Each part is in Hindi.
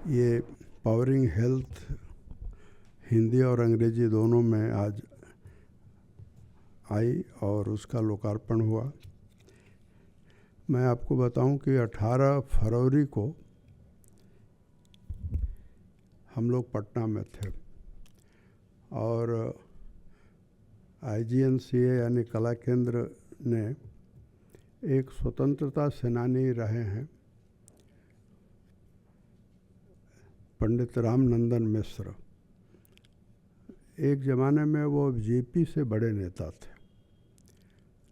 ये पावरिंग हेल्थ हिंदी और अंग्रेजी दोनों में आज आई और उसका लोकार्पण हुआ। मैं आपको बताऊं कि 18 फरवरी को हम लोग पटना में थे और IGNCA यानी कला केंद्र ने एक स्वतंत्रता सेनानी रहे हैं पंडित रामनंदन मिश्र। एक ज़माने में वो जेपी से बड़े नेता थे,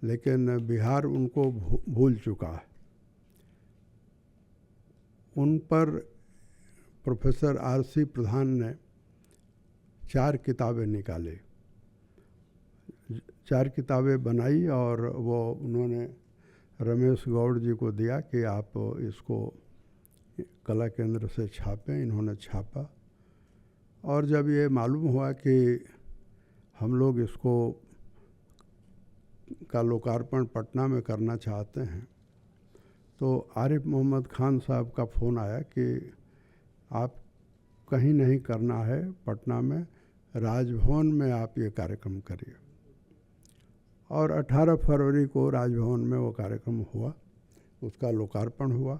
लेकिन बिहार उनको भूल चुका है। उन पर प्रोफेसर RC प्रधान ने 4 किताबें निकाली, 4 किताबें बनाई और वो उन्होंने रमेश गौड़ जी को दिया कि आप इसको कला केंद्र से छापें। इन्होंने छापा और जब ये मालूम हुआ कि हम लोग इसको का लोकार्पण पटना में करना चाहते हैं तो आरिफ मोहम्मद खान साहब का फ़ोन आया कि आप कहीं नहीं करना है, पटना में राजभवन में आप ये कार्यक्रम करिए। और 18 फरवरी को राजभवन में वो कार्यक्रम हुआ, उसका लोकार्पण हुआ।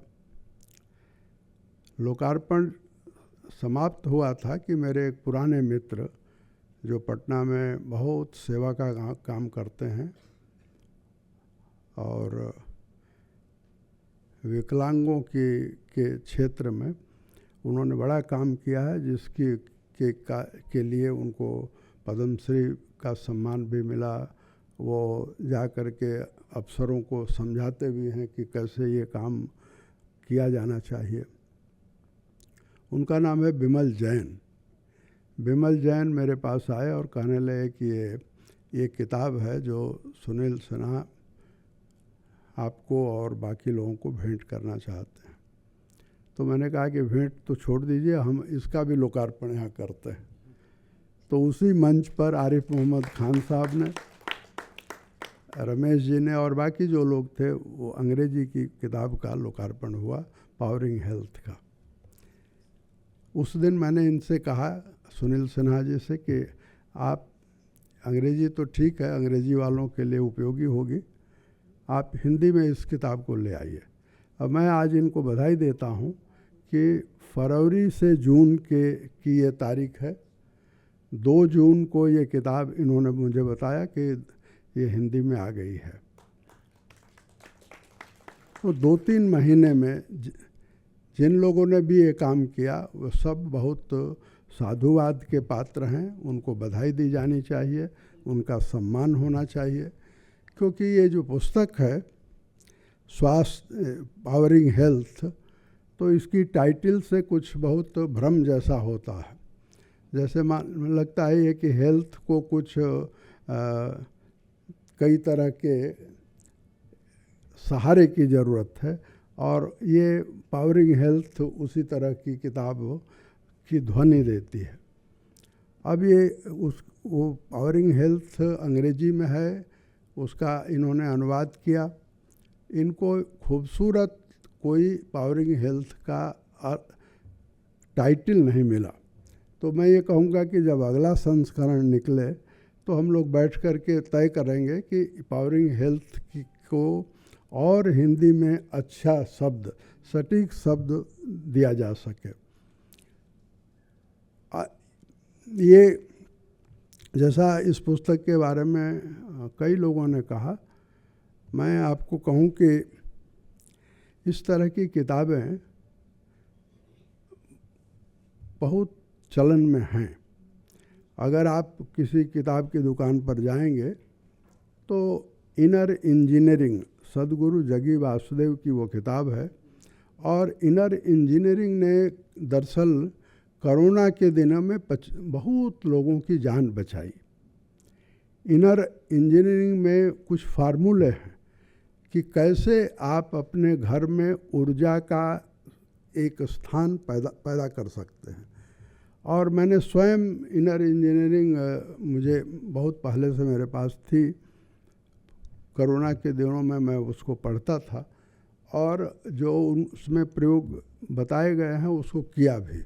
लोकार्पण समाप्त हुआ था कि मेरे एक पुराने मित्र जो पटना में बहुत सेवा का काम करते हैं और विकलांगों के क्षेत्र में उन्होंने बड़ा काम किया है, जिसकी के लिए उनको पद्मश्री का सम्मान भी मिला। वो जा कर के अफसरों को समझाते भी हैं कि कैसे ये काम किया जाना चाहिए। उनका नाम है बिमल जैन। बिमल जैन मेरे पास आए और कहने लगे कि ये किताब है जो सुनील सिन्हा आपको और बाकी लोगों को भेंट करना चाहते हैं। तो मैंने कहा कि भेंट तो छोड़ दीजिए, हम इसका भी लोकार्पण यहाँ करते हैं। तो उसी मंच पर आरिफ मोहम्मद खान साहब ने, रमेश जी ने और बाकी जो लोग थे, वो अंग्रेजी की किताब का लोकार्पण हुआ, पावरिंग हेल्थ का। उस दिन मैंने इनसे कहा, सुनील सिन्हा जी से, कि आप अंग्रेजी तो ठीक है, अंग्रेजी वालों के लिए उपयोगी होगी, आप हिंदी में इस किताब को ले आइए। अब मैं आज इनको बधाई देता हूँ कि फरवरी से जून की ये तारीख है। 2 जून को ये किताब इन्होंने मुझे बताया कि ये हिंदी में आ गई है। तो 2-3 महीने में जिन लोगों ने भी ये काम किया वो सब बहुत साधुवाद के पात्र हैं। उनको बधाई दी जानी चाहिए, उनका सम्मान होना चाहिए, क्योंकि ये जो पुस्तक है स्वास्थ्य पावरिंग हेल्थ, तो इसकी टाइटल से कुछ बहुत भ्रम जैसा होता है। जैसे लगता है ये कि हेल्थ को कुछ कई तरह के सहारे की ज़रूरत है, और ये पावरिंग हेल्थ उसी तरह की किताब की ध्वनि देती है। अब ये वो पावरिंग हेल्थ अंग्रेजी में है, उसका इन्होंने अनुवाद किया। इनको खूबसूरत कोई पावरिंग हेल्थ का टाइटल नहीं मिला। तो मैं ये कहूँगा कि जब अगला संस्करण निकले तो हम लोग बैठ कर के तय करेंगे कि पावरिंग हेल्थ को और हिंदी में अच्छा शब्द, सटीक शब्द दिया जा सके। ये जैसा इस पुस्तक के बारे में कई लोगों ने कहा, मैं आपको कहूँ कि इस तरह की किताबें बहुत चलन में हैं। अगर आप किसी किताब की दुकान पर जाएंगे तो इनर इंजीनियरिंग, सदगुरु जगी वासुदेव की वो किताब है। और इनर इंजीनियरिंग ने दरअसल कोरोना के दिनों में बहुत लोगों की जान बचाई। इनर इंजीनियरिंग में कुछ फार्मूले हैं कि कैसे आप अपने घर में ऊर्जा का एक स्थान पैदा कर सकते हैं। और मैंने स्वयं इनर इंजीनियरिंग मुझे बहुत पहले से मेरे पास थी। कोरोना के दिनों में मैं उसको पढ़ता था और जो उसमें प्रयोग बताए गए हैं उसको किया भी।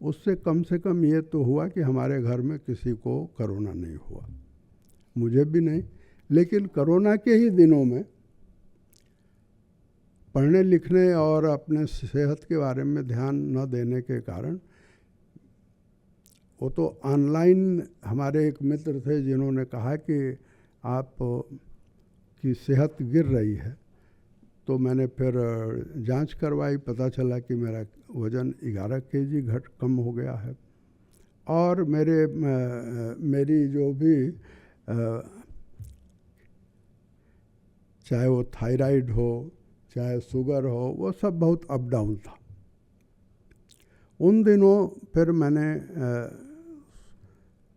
उससे कम से कम ये तो हुआ कि हमारे घर में किसी को कोरोना नहीं हुआ, मुझे भी नहीं। लेकिन कोरोना के ही दिनों में पढ़ने लिखने और अपने सेहत के बारे में ध्यान न देने के कारण वो तो ऑनलाइन, हमारे एक मित्र थे जिन्होंने कहा कि आप की सेहत गिर रही है, तो मैंने फिर जांच करवाई, पता चला कि मेरा वज़न 11 केजी कम हो गया है। और मेरी जो भी चाहे वो थायराइड हो चाहे शुगर हो, वो सब बहुत अप डाउन था। उन दिनों फिर मैंने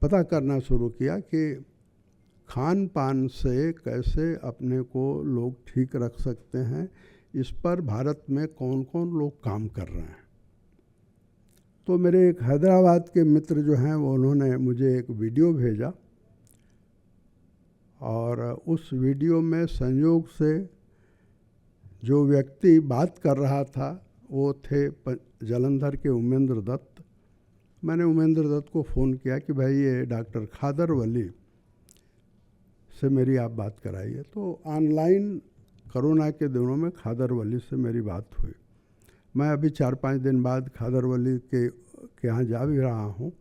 पता करना शुरू किया कि खान पान से कैसे अपने को लोग ठीक रख सकते हैं, इस पर भारत में कौन कौन लोग काम कर रहे हैं। तो मेरे एक हैदराबाद के मित्र जो हैं वो उन्होंने मुझे एक वीडियो भेजा, और उस वीडियो में संयोग से जो व्यक्ति बात कर रहा था वो थे जालंधर के उमेंद्र दत्त। मैंने उमेंद्र दत्त को फ़ोन किया कि भाई ये डॉक्टर खादर वली से मेरी आप बात कराइए। तो ऑनलाइन कोरोना के दिनों में खादर वली से मेरी बात हुई। मैं अभी 4-5 दिन बाद खादर वली के यहाँ जा भी रहा हूँ।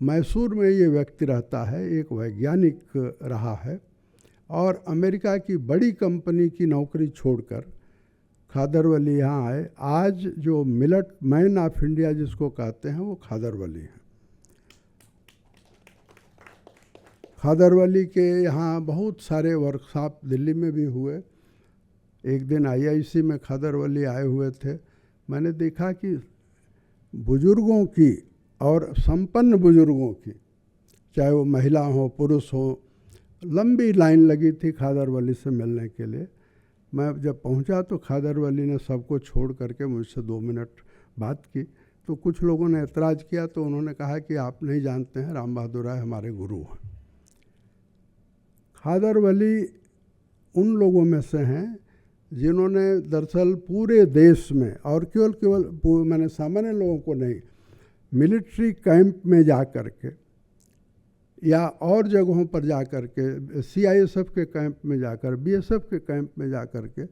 मैसूर में ये व्यक्ति रहता है, एक वैज्ञानिक रहा है, और अमेरिका की बड़ी कंपनी की नौकरी छोड़कर खादर वली यहाँ आए। आज जो मिलेट मैन ऑफ इंडिया जिसको कहते हैं वो खादर वली है। खादर वली के यहाँ बहुत सारे वर्कशॉप दिल्ली में भी हुए। एक दिन IIC में खादर वली आए हुए थे। मैंने देखा कि बुजुर्गों की और संपन्न बुजुर्गों की, चाहे वो महिला हो पुरुष हो, लंबी लाइन लगी थी खादर वली से मिलने के लिए। मैं जब पहुंचा तो खादर वली ने सबको छोड़ करके मुझसे 2 मिनट बात की। तो कुछ लोगों ने एतराज़ किया, तो उन्होंने कहा कि आप नहीं जानते हैं, राम बहादुर राय हमारे गुरु हैं। खादर वली उन लोगों में से हैं जिन्होंने दरअसल पूरे देश में, और केवल मैंने सामान्य लोगों को नहीं, मिलिट्री कैंप में जा कर के या और जगहों पर जा कर के, CISF के कैंप में जाकर, BSF के कैंप में जा कर के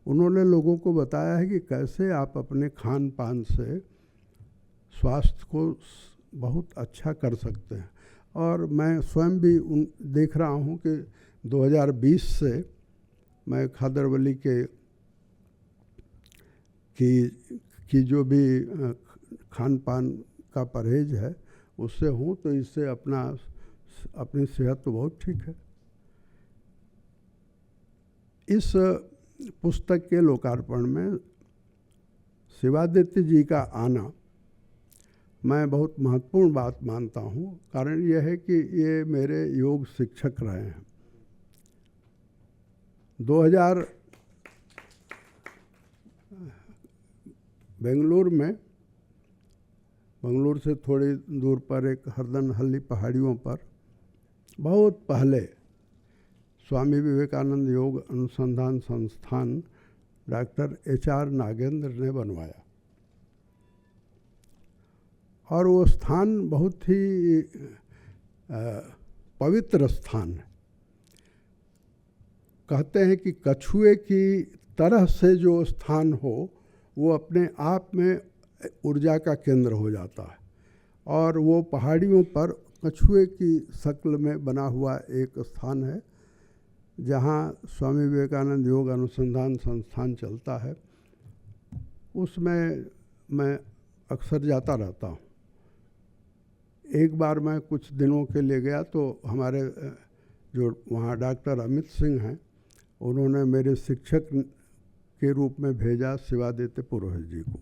उन्होंने लोगों को बताया है कि कैसे आप अपने खान पान से स्वास्थ्य को बहुत अच्छा कर सकते हैं। और मैं स्वयं भी देख रहा हूँ कि 2020 से मैं खादर वली की जो भी खान पान का परहेज है उससे हूँ, तो इससे अपनी सेहत तो बहुत ठीक है। इस पुस्तक के लोकार्पण में शिवादित्य जी का आना मैं बहुत महत्वपूर्ण बात मानता हूँ। कारण यह है कि ये मेरे योग शिक्षक रहे हैं। 2000 बेंगलुरु से थोड़ी दूर पर एक हरदनहल्ली पहाड़ियों पर बहुत पहले स्वामी विवेकानंद योग अनुसंधान संस्थान डॉक्टर HR नागेंद्र ने बनवाया, और वो स्थान बहुत ही पवित्र स्थान है। कहते हैं कि कछुए की तरह से जो स्थान हो वो अपने आप में ऊर्जा का केंद्र हो जाता है, और वो पहाड़ियों पर कछुए की शक्ल में बना हुआ एक स्थान है जहाँ स्वामी विवेकानंद योग अनुसंधान संस्थान चलता है। उसमें मैं अक्सर जाता रहता हूँ। एक बार मैं कुछ दिनों के लिए गया तो हमारे जो वहाँ डॉक्टर अमित सिंह हैं, उन्होंने मेरे शिक्षक के रूप में भेजा शिवादित्य पुरोहित जी को,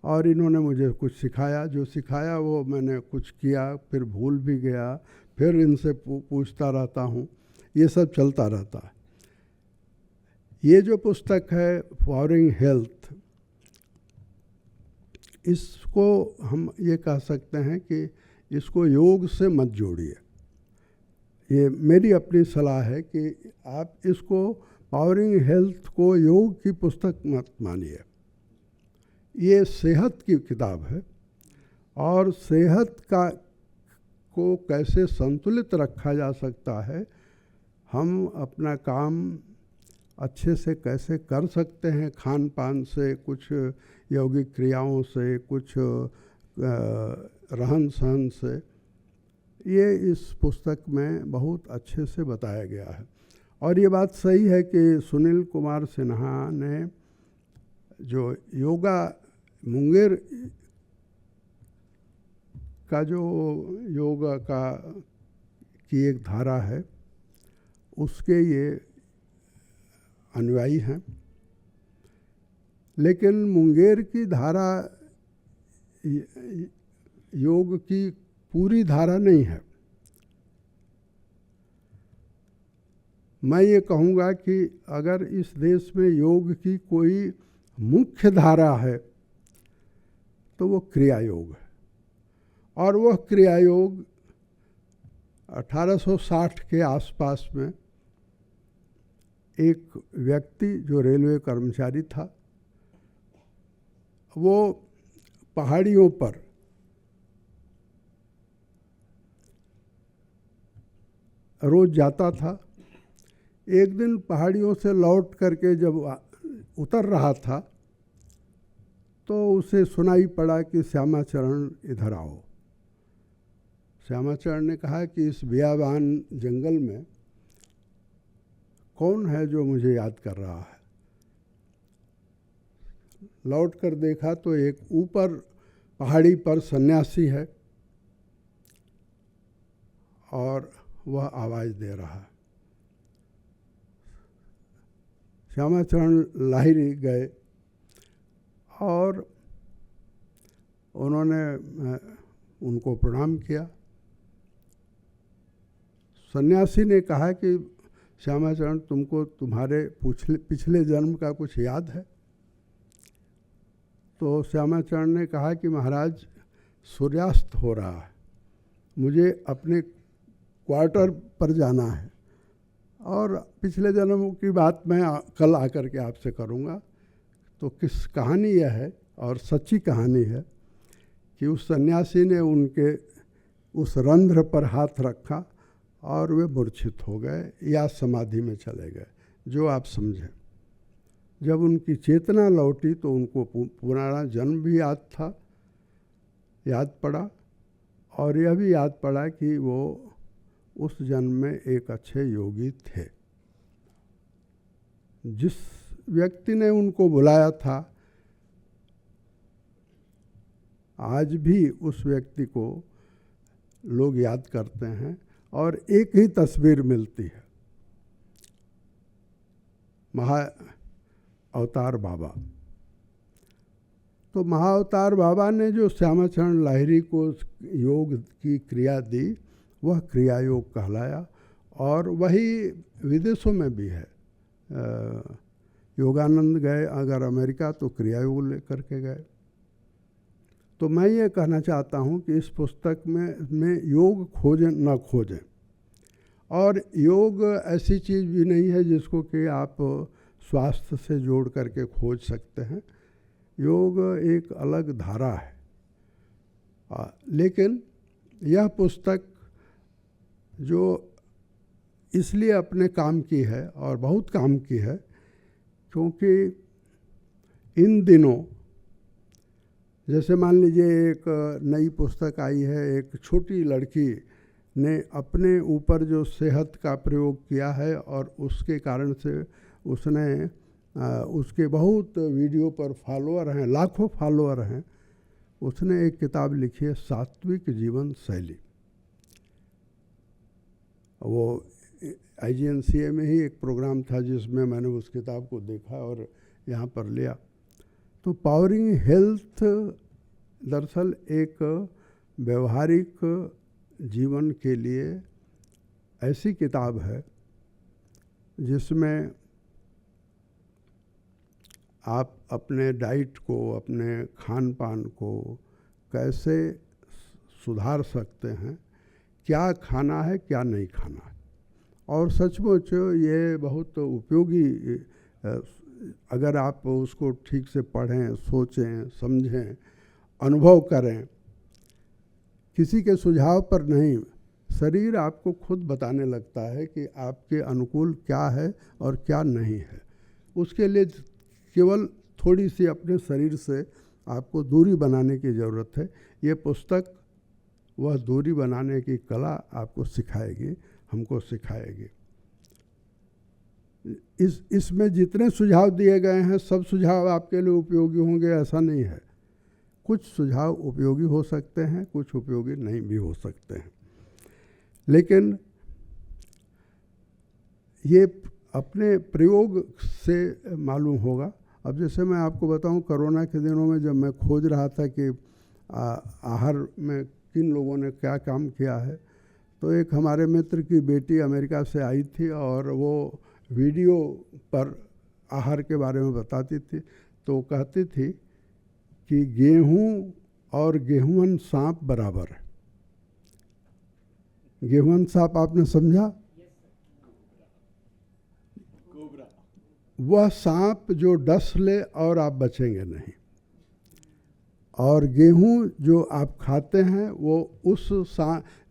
और इन्होंने मुझे कुछ सिखाया। जो सिखाया वो मैंने कुछ किया, फिर भूल भी गया, फिर इनसे पूछता रहता हूँ, ये सब चलता रहता है। ये जो पुस्तक है पावरिंग हेल्थ, इसको हम ये कह सकते हैं कि इसको योग से मत जोड़िए। ये मेरी अपनी सलाह है कि आप इसको पावरिंग हेल्थ को योग की पुस्तक मत मानिए। ये सेहत की किताब है और सेहत को कैसे संतुलित रखा जा सकता है, हम अपना काम अच्छे से कैसे कर सकते हैं, खान पान से, कुछ यौगिक क्रियाओं से, कुछ रहन सहन से, ये इस पुस्तक में बहुत अच्छे से बताया गया है। और ये बात सही है कि सुनील कुमार सिन्हा ने जो योगा मुंगेर का जो योगा की एक धारा है, उसके ये अनुयायी हैं। लेकिन मुंगेर की धारा योग की पूरी धारा नहीं है। मैं ये कहूँगा कि अगर इस देश में योग की कोई मुख्य धारा है तो वो क्रिया योग है। और वह क्रिया योग 1860 के आसपास में एक व्यक्ति जो रेलवे कर्मचारी था, वो पहाड़ियों पर रोज जाता था। एक दिन पहाड़ियों से लौट करके जब उतर रहा था तो उसे सुनाई पड़ा कि श्यामाचरण इधर आओ। श्यामाचरण ने कहा कि इस बियाबान जंगल में कौन है जो मुझे याद कर रहा है। लौट कर देखा तो एक ऊपर पहाड़ी पर सन्यासी है और वह आवाज़ दे रहा है। श्यामाचरण लाहिरी गए और उन्होंने उनको प्रणाम किया। सन्यासी ने कहा कि श्यामाचरण, तुमको तुम्हारे पिछले जन्म का कुछ याद है? तो श्यामाचरण ने कहा कि महाराज, सूर्यास्त हो रहा है, मुझे अपने क्वार्टर पर जाना है और पिछले जन्म की बात मैं कल आकर के आपसे करूँगा। तो किस कहानी यह है, और सच्ची कहानी है, कि उस सन्यासी ने उनके उस रंध्र पर हाथ रखा और वे मूर्छित हो गए या समाधि में चले गए, जो आप समझें। जब उनकी चेतना लौटी तो उनको पुराना जन्म भी याद पड़ा और यह भी याद पड़ा कि वो उस जन्म में एक अच्छे योगी थे। जिस व्यक्ति ने उनको बुलाया था, आज भी उस व्यक्ति को लोग याद करते हैं और एक ही तस्वीर मिलती है, महाअवतार बाबा। तो महाअवतार बाबा ने जो श्यामाचरण लाहिरी को योग की क्रिया दी, वह क्रिया योग कहलाया। और वही विदेशों में भी है। योगानंद गए अगर अमेरिका तो क्रिया योग लेकर के गए। तो मैं ये कहना चाहता हूँ कि इस पुस्तक में योग खोजें न खोजें। और योग ऐसी चीज़ भी नहीं है जिसको कि आप स्वास्थ्य से जोड़ करके खोज सकते हैं। योग एक अलग धारा है। लेकिन यह पुस्तक जो इसलिए अपने काम की है और बहुत काम की है, क्योंकि इन दिनों जैसे मान लीजिए एक नई पुस्तक आई है, एक छोटी लड़की ने अपने ऊपर जो सेहत का प्रयोग किया है और उसके कारण से उसने उसके बहुत वीडियो पर फॉलोअर हैं, लाखों फॉलोअर हैं। उसने एक किताब लिखी है, सात्विक जीवन शैली। वो IGNCA में ही एक प्रोग्राम था जिसमें मैंने उस किताब को देखा और यहाँ पर लिया। तो पावरिंग हेल्थ दरअसल एक व्यवहारिक जीवन के लिए ऐसी किताब है जिसमें आप अपने डाइट को, अपने खान पान को कैसे सुधार सकते हैं, क्या खाना है क्या नहीं खाना है। और सचमुच ये बहुत उपयोगी अगर आप उसको ठीक से पढ़ें, सोचें, समझें, अनुभव करें, किसी के सुझाव पर नहीं, शरीर आपको खुद बताने लगता है कि आपके अनुकूल क्या है और क्या नहीं है। उसके लिए केवल थोड़ी सी अपने शरीर से आपको दूरी बनाने की ज़रूरत है। ये पुस्तक वह दूरी बनाने की कला आपको सिखाएगी, हमको सिखाएगी। इसमें जितने सुझाव दिए गए हैं सब सुझाव आपके लिए उपयोगी होंगे ऐसा नहीं है। कुछ सुझाव उपयोगी हो सकते हैं, कुछ उपयोगी नहीं भी हो सकते हैं, लेकिन ये अपने प्रयोग से मालूम होगा। अब जैसे मैं आपको बताऊं, कोरोना के दिनों में जब मैं खोज रहा था कि आहार में किन लोगों ने क्या काम किया है, तो एक हमारे मित्र की बेटी अमेरिका से आई थी और वो वीडियो पर आहार के बारे में बताती थी। तो कहती थी कि गेहूं और गेहूं सांप बराबर है। गेहूं सांप आपने समझा? वह सांप जो डस ले और आप बचेंगे नहीं, और गेहूं जो आप खाते हैं वो उस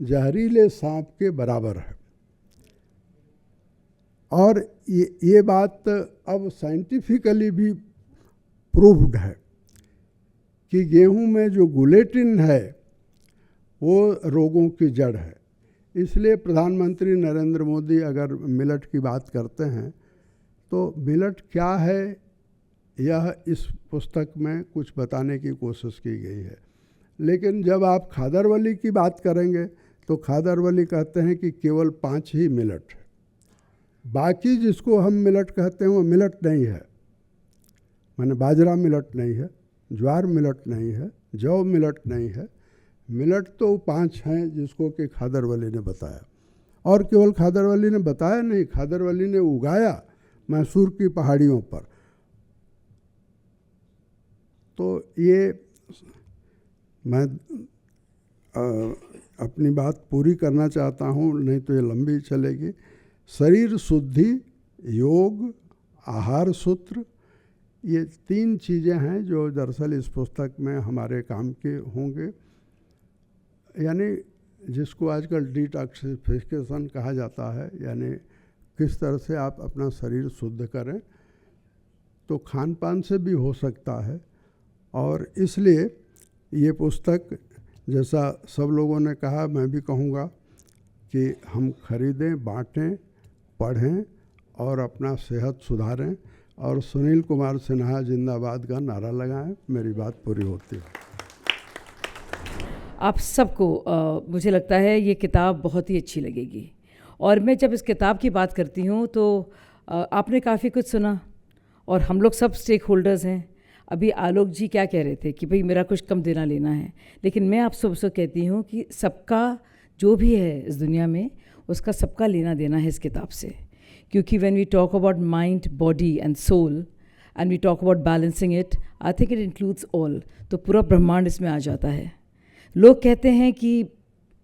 जहरीले सांप के बराबर है। और ये बात अब साइंटिफिकली भी प्रूव्ड है कि गेहूं में जो ग्लूटेन है वो रोगों की जड़ है। इसलिए प्रधानमंत्री नरेंद्र मोदी अगर मिलेट की बात करते हैं तो मिलेट क्या है यह इस पुस्तक में कुछ बताने की कोशिश की गई है। लेकिन जब आप खादरवली की बात करेंगे तो खादरवली कहते हैं कि केवल 5 ही मिलेट है, बाकी जिसको हम मिलेट कहते हैं वो मिलेट नहीं है। माने बाजरा मिलेट नहीं है, ज्वार मिलेट नहीं है, जौ मिलेट नहीं है। मिलेट तो 5 हैं जिसको कि खादरवली ने बताया। और केवल खादरवली ने बताया नहीं, खादरवली ने उगाया मैसूर की पहाड़ियों पर। तो ये मैं अपनी बात पूरी करना चाहता हूँ, नहीं तो ये लंबी चलेगी। शरीर शुद्धि, योग, आहार सूत्र, ये 3 चीज़ें हैं जो दरअसल इस पुस्तक में हमारे काम के होंगे। यानी जिसको आजकल डिटॉक्सिफिकेशन कहा जाता है, यानी किस तरह से आप अपना शरीर शुद्ध करें। तो खान पान से भी हो सकता है, और इसलिए ये पुस्तक जैसा सब लोगों ने कहा, मैं भी कहूँगा कि हम खरीदें, बाँटें, पढ़ें और अपना सेहत सुधारें और सुनील कुमार सिन्हा जिंदाबाद का नारा लगाएं। मेरी बात पूरी होती है। आप सबको मुझे लगता है ये किताब बहुत ही अच्छी लगेगी। और मैं जब इस किताब की बात करती हूँ तो आपने काफ़ी कुछ सुना और हम लोग सब स्टेक होल्डर्स हैं। अभी आलोक जी क्या कह रहे थे कि भाई मेरा कुछ कम देना लेना है, लेकिन मैं आप सबसे कहती हूँ कि सबका जो भी है इस दुनिया में उसका सबका लेना देना है इस किताब से। क्योंकि when we talk about mind, body and soul and we talk about balancing it, I think it includes all. तो पूरा ब्रह्मांड इसमें आ जाता है। लोग कहते हैं कि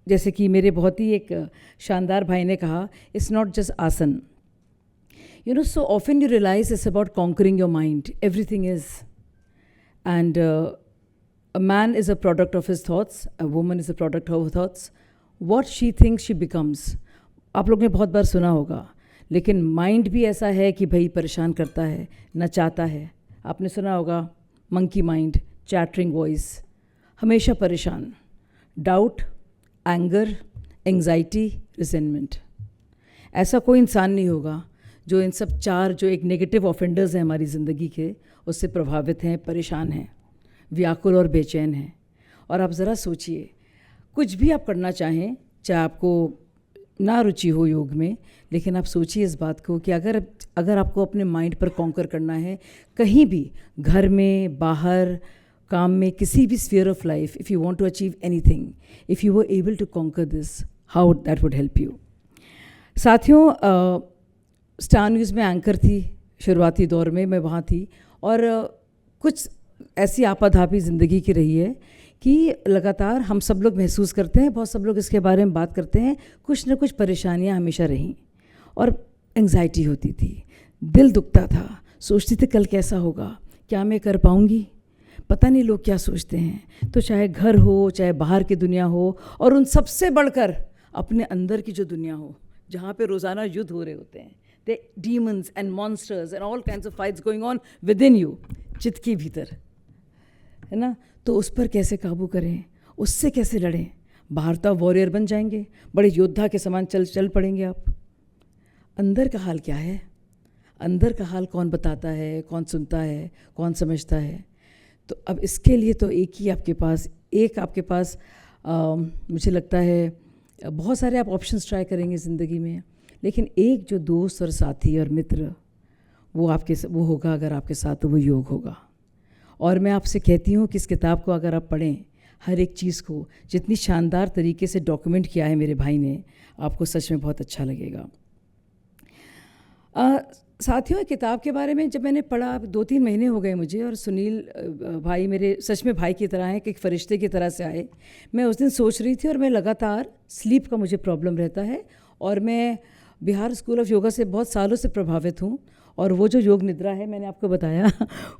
जैसे कि मेरे बहुत ही एक शानदार भाई ने कहा, it's not just asana, you know, so often you realise it's about conquering your mind, everything is. And a man is a product of his thoughts, a woman is a product of her thoughts, what she thinks she becomes. आप लोग ने बहुत बार सुना होगा, लेकिन माइंड भी ऐसा है कि भाई परेशान करता है, नचाता है। आपने सुना होगा मंकी माइंड, चैटरिंग वॉइस, हमेशा परेशान, डाउट, एंगर, एंग्जाइटी, रिजेंटमेंट। ऐसा कोई इंसान नहीं होगा जो इन सब 4 जो एक नेगेटिव ऑफेंडर्स हैं हमारी ज़िंदगी के, उससे प्रभावित हैं, परेशान हैं, व्याकुल और बेचैन हैं। और आप ज़रा सोचिए, कुछ भी आप करना चाहें, चाहे आपको ना रुचि हो योग में, लेकिन आप सोचिए इस बात को कि अगर आपको अपने माइंड पर कॉन्कर करना है, कहीं भी, घर में, बाहर, काम में, किसी भी sphere of life, if you want to achieve anything, if you were able to conquer this, how that would help you. साथियों, स्टार न्यूज़ में एंकर थी शुरुआती दौर में, मैं वहाँ थी, और कुछ ऐसी आपाधापी ज़िंदगी की रही है कि लगातार हम सब लोग महसूस करते हैं, बहुत सब लोग इसके बारे में बात करते हैं, कुछ ना कुछ परेशानियाँ हमेशा रहीं और एंग्जाइटी होती थी, दिल दुखता था, सोचती थी कल कैसा होगा, क्या मैं कर पाऊँगी, पता नहीं लोग क्या सोचते हैं। तो चाहे घर हो, चाहे बाहर की दुनिया हो, और उन सबसे बढ़कर अपने अंदर की जो दुनिया हो, जहाँ पे रोज़ाना युद्ध हो रहे होते हैं, the demons and monsters and all kinds of fights going on with in you, चित्त के भीतर, है ना। तो उस पर कैसे काबू करें, उससे कैसे लड़ें। बाहर तो आप वॉरियर बन जाएंगे, बड़े योद्धा के समान चल पड़ेंगे आप। अंदर का हाल क्या है, अंदर का हाल कौन बताता है, कौन सुनता है, कौन समझता है। तो अब इसके लिए तो आपके पास मुझे लगता है बहुत सारे आप ऑप्शंस ट्राई करेंगे ज़िंदगी में, लेकिन एक जो दोस्त और साथी और मित्र वो होगा अगर आपके साथ, तो वो योग होगा। और मैं आपसे कहती हूँ कि इस किताब को अगर आप पढ़ें, हर एक चीज़ को जितनी शानदार तरीके से डॉक्यूमेंट किया है मेरे भाई ने, आपको सच में बहुत अच्छा लगेगा। साथियों, किताब के बारे में जब मैंने पढ़ा, 2-3 महीने हो गए मुझे, और सुनील भाई मेरे सच में भाई की तरह हैं, कि एक फ़रिश्ते की तरह से आए। मैं उस दिन सोच रही थी, और मैं लगातार स्लीप का मुझे प्रॉब्लम रहता है, और मैं बिहार स्कूल ऑफ योगा से बहुत सालों से प्रभावित हूँ, और वो जो योग निद्रा है मैंने आपको बताया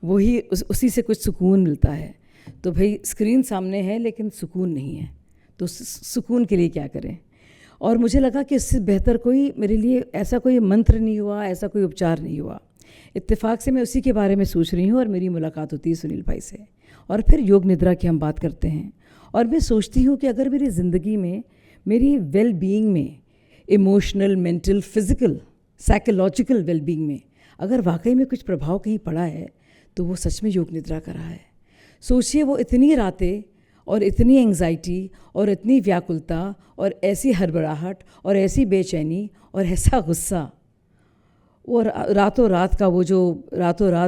वही उसी से कुछ सुकून मिलता है। तो भाई स्क्रीन सामने है लेकिन सुकून नहीं है, तो सुकून के लिए क्या करें। और मुझे लगा कि इससे बेहतर कोई मेरे लिए ऐसा कोई मंत्र नहीं हुआ, ऐसा कोई उपचार नहीं हुआ। इत्तेफाक से मैं उसी के बारे में सोच रही हूँ, और मेरी मुलाकात होती है सुनील भाई से, और फिर योग निद्रा की हम बात करते हैं। और मैं सोचती हूँ कि अगर मेरी ज़िंदगी में, मेरी वेल बीइंग में, emotional, mental, physical, psychological well being में अगर वाकई में कुछ प्रभाव कहीं पड़ा है, तो वो सच में योग निद्रा का रहा है। सोचिए, वो इतनी रातें और इतनी एंग्जाइटी और इतनी व्याकुलता और ऐसी हड़बड़ाहट और ऐसी बेचैनी और ऐसा गुस्सा, और रातों रात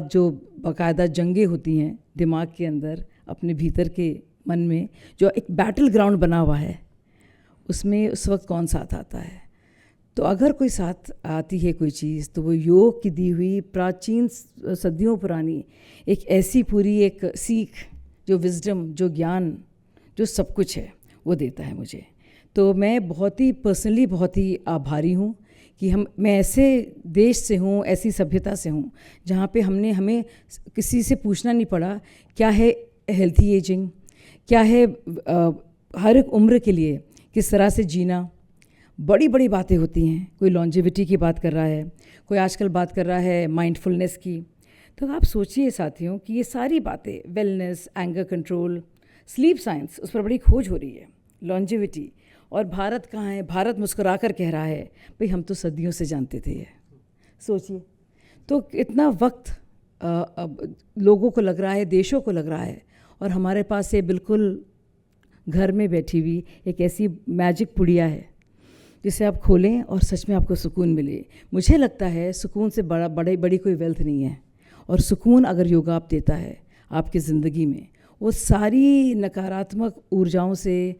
जो बाकायदा जंगें होती हैं दिमाग के अंदर, अपने भीतर के मन में, जो एक बैटल ग्राउंड बना हुआ है, उसमें उस वक्त कौन साथ आता है। तो अगर कोई साथ आती है कोई चीज़, तो वो योग की दी हुई प्राचीन, सदियों पुरानी एक ऐसी पूरी एक सीख, जो विजडम, जो ज्ञान, जो सब कुछ है, वो देता है मुझे। तो मैं बहुत ही पर्सनली बहुत ही आभारी हूँ कि मैं ऐसे देश से हूँ, ऐसी सभ्यता से हूँ, जहाँ पे हमें किसी से पूछना नहीं पड़ा क्या है हेल्थी एजिंग, क्या है हर एक उम्र के लिए किस तरह से जीना। बड़ी बड़ी बातें होती हैं, कोई लॉन्जेविटी की बात कर रहा है, कोई आजकल बात कर रहा है माइंडफुलनेस की। तो आप सोचिए साथियों कि ये सारी बातें, wellness, anger control, sleep science, उस पर बड़ी खोज हो रही है, लॉन्जेविटी। और भारत कहाँ है? भारत मुस्कुरा कर कह रहा है, भाई हम तो सदियों से जानते थे ये। सोचिए, तो इतना वक्त लोगों को लग रहा है, देशों को लग रहा है, और हमारे पास ये बिल्कुल घर में बैठी हुई एक ऐसी मैजिक पुड़िया है जिसे आप खोलें और सच में आपको सुकून मिले। मुझे लगता है सुकून से बड़ी कोई वेल्थ नहीं है, और सुकून अगर योगा आप देता है आपकी ज़िंदगी में, वो सारी नकारात्मक ऊर्जाओं से,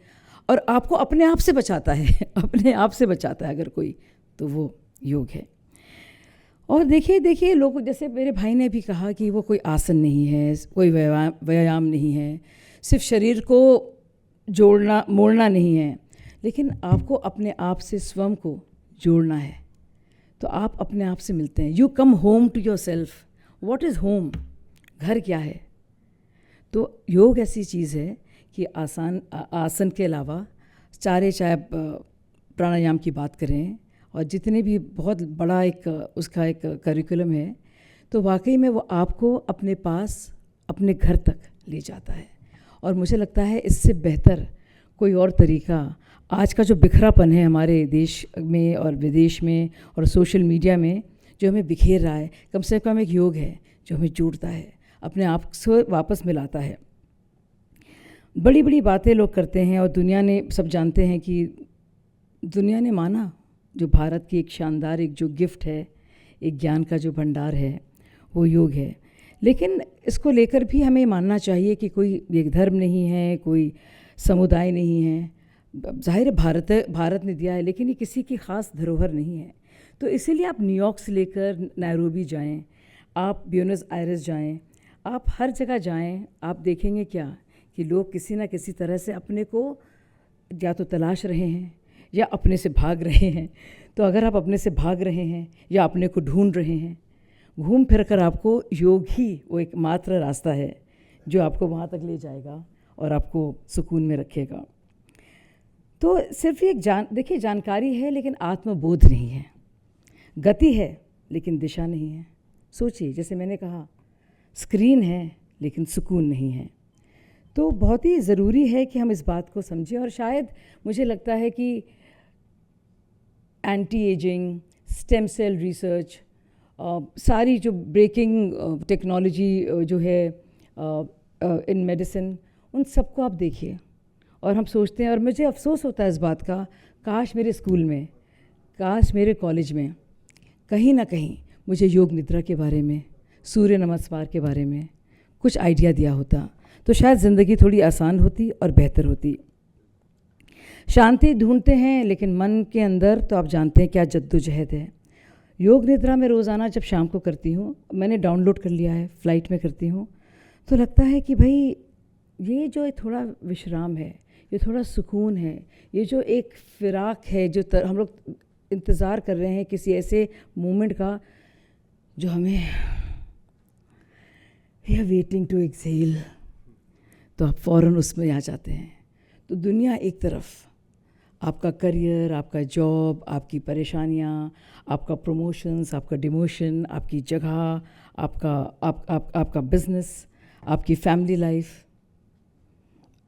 और आपको अपने आप से बचाता है अपने आप से बचाता है अगर कोई, तो वो योग है। और देखिए लोग, जैसे मेरे भाई ने भी कहा कि वो कोई आसन नहीं है, कोई व्यायाम नहीं है, सिर्फ शरीर को जोड़ना मोड़ना नहीं है, लेकिन आपको अपने आप से स्वयं को जोड़ना है। तो आप अपने आप से मिलते हैं। You come home to yourself. What is home? घर क्या है? तो योग ऐसी चीज़ है कि आसन के अलावा चाहे प्राणायाम की बात करें, और जितने भी बहुत बड़ा उसका एक करिकुलम है, तो वाकई में वो आपको अपने पास, अपने घर तक ले जाता है। और मुझे लगता है इससे बेहतर कोई और तरीका, आज का जो बिखरापन है हमारे देश में और विदेश में और सोशल मीडिया में, जो हमें बिखेर रहा है, कम से कम एक योग है जो हमें जोड़ता है, अपने आप से वापस मिलाता है। बड़ी बड़ी बातें लोग करते हैं, और दुनिया ने, सब जानते हैं कि दुनिया ने माना जो भारत की एक शानदार एक जो गिफ्ट है, एक ज्ञान का जो भंडार है, वो योग है। लेकिन इसको लेकर भी हमें मानना चाहिए कि कोई एक धर्म नहीं है, कोई समुदाय नहीं है। जाहिर है भारत ने दिया है, लेकिन ये किसी की ख़ास धरोहर नहीं है। तो इसीलिए आप न्यूयॉर्क से लेकर नैरोबी जाएं, आप ब्यूनस आयर्स जाएं, आप हर जगह जाएं, आप देखेंगे क्या कि लोग किसी ना किसी तरह से अपने को या तो तलाश रहे हैं या अपने से भाग रहे हैं। तो अगर आप अपने से भाग रहे हैं या अपने को ढूंढ रहे हैं, घूम फिर कर आपको योग ही वो एकमात्र रास्ता है जो आपको वहाँ तक ले जाएगा और आपको सुकून में रखेगा। तो सिर्फ ये देखिए जानकारी है लेकिन आत्मबोध नहीं है, गति है लेकिन दिशा नहीं है। सोचिए, जैसे मैंने कहा, स्क्रीन है लेकिन सुकून नहीं है। तो बहुत ही ज़रूरी है कि हम इस बात को समझें। और शायद मुझे लगता है कि anti ageing, stem cell research, सारी जो ब्रेकिंग टेक्नोलॉजी जो है इन मेडिसिन, उन सबको आप देखिए और हम सोचते हैं, और मुझे अफसोस होता है इस बात का, काश मेरे स्कूल में, काश मेरे कॉलेज में कहीं ना कहीं मुझे योग निद्रा के बारे में, सूर्य नमस्कार के बारे में कुछ आइडिया दिया होता तो शायद ज़िंदगी थोड़ी आसान होती और बेहतर होती। शांति ढूंढते हैं लेकिन मन के अंदर तो आप जानते हैं क्या जद्दोजहद है। योग निद्रा में रोज़ाना जब शाम को करती हूँ, मैंने डाउनलोड कर लिया है, फ़्लाइट में करती हूँ, तो लगता है कि भाई ये जो थोड़ा विश्राम है, ये थोड़ा सुकून है, ये जो एक फिराक है जो हम लोग इंतज़ार कर रहे हैं किसी ऐसे मोमेंट का जो हमें, we are waiting to exhale, तो आप फ़ौरन उसमें आ जाते हैं। तो दुनिया एक तरफ, आपका करियर, आपका जॉब, आपकी परेशानियाँ, आपका प्रमोशंस, आपका डिमोशन, आपकी जगह, आपका बिजनेस, आपकी फैमिली लाइफ,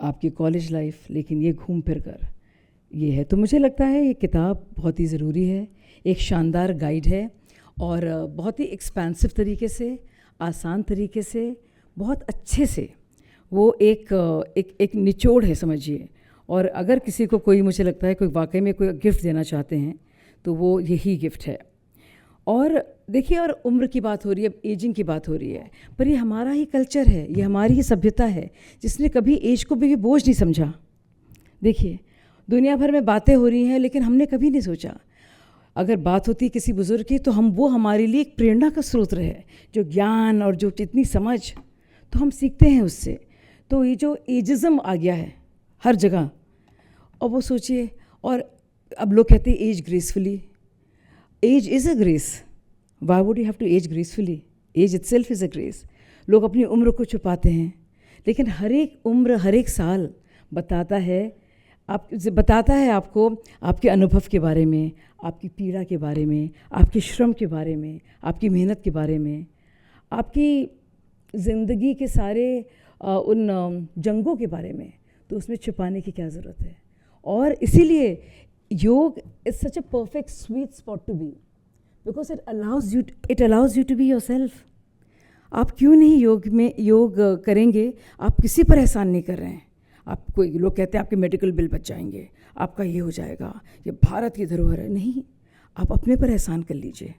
आपकी कॉलेज लाइफ, लेकिन ये घूम फिर कर ये है। तो मुझे लगता है ये किताब बहुत ही ज़रूरी है, एक शानदार गाइड है और बहुत ही एक्सपेंसिव तरीके से, आसान तरीके से, बहुत अच्छे से वो एक निचोड़ है समझिए। और अगर किसी को कोई, मुझे लगता है कोई वाकई में कोई गिफ्ट देना चाहते हैं तो वो यही गिफ्ट है। और देखिए, और उम्र की बात हो रही है, एजिंग की बात हो रही है, पर ये हमारा ही कल्चर है, ये हमारी ही सभ्यता है जिसने कभी एज को भी बोझ नहीं समझा। देखिए, दुनिया भर में बातें हो रही हैं लेकिन हमने कभी नहीं सोचा, अगर बात होती है किसी बुज़ुर्ग की तो वो हमारे लिए एक प्रेरणा का स्रोत रहे, जो ज्ञान और जो जितनी समझ तो हम सीखते हैं उससे। तो ये जो एजिज़म आ गया है हर जगह, और वो सोचिए, और अब लोग कहते हैं age gracefully, age is a grace, why would you have to age gracefully, age itself is a grace. लोग अपनी उम्र को छुपाते हैं लेकिन हर एक उम्र, हर एक साल बताता है आपको आपके अनुभव के बारे में, आपकी पीड़ा के बारे में, आपके श्रम के बारे में, आपकी मेहनत के बारे में, आपकी ज़िंदगी के सारे उन जंगों के बारे में। तो उसमें छुपाने की क्या ज़रूरत है। और इसीलिए yoga is such a perfect sweet spot to be, because it allows you to be yourself. आप क्यों नहीं योग करेंगे? आप किसी पर एहसान नहीं कर रहे हैं। आप, कोई लोग कहते हैं आपके मेडिकल बिल बच जाएंगे, आपका ये हो जाएगा, ये भारत की धरोहर है। नहीं, आप अपने पर एहसान कर लीजिए,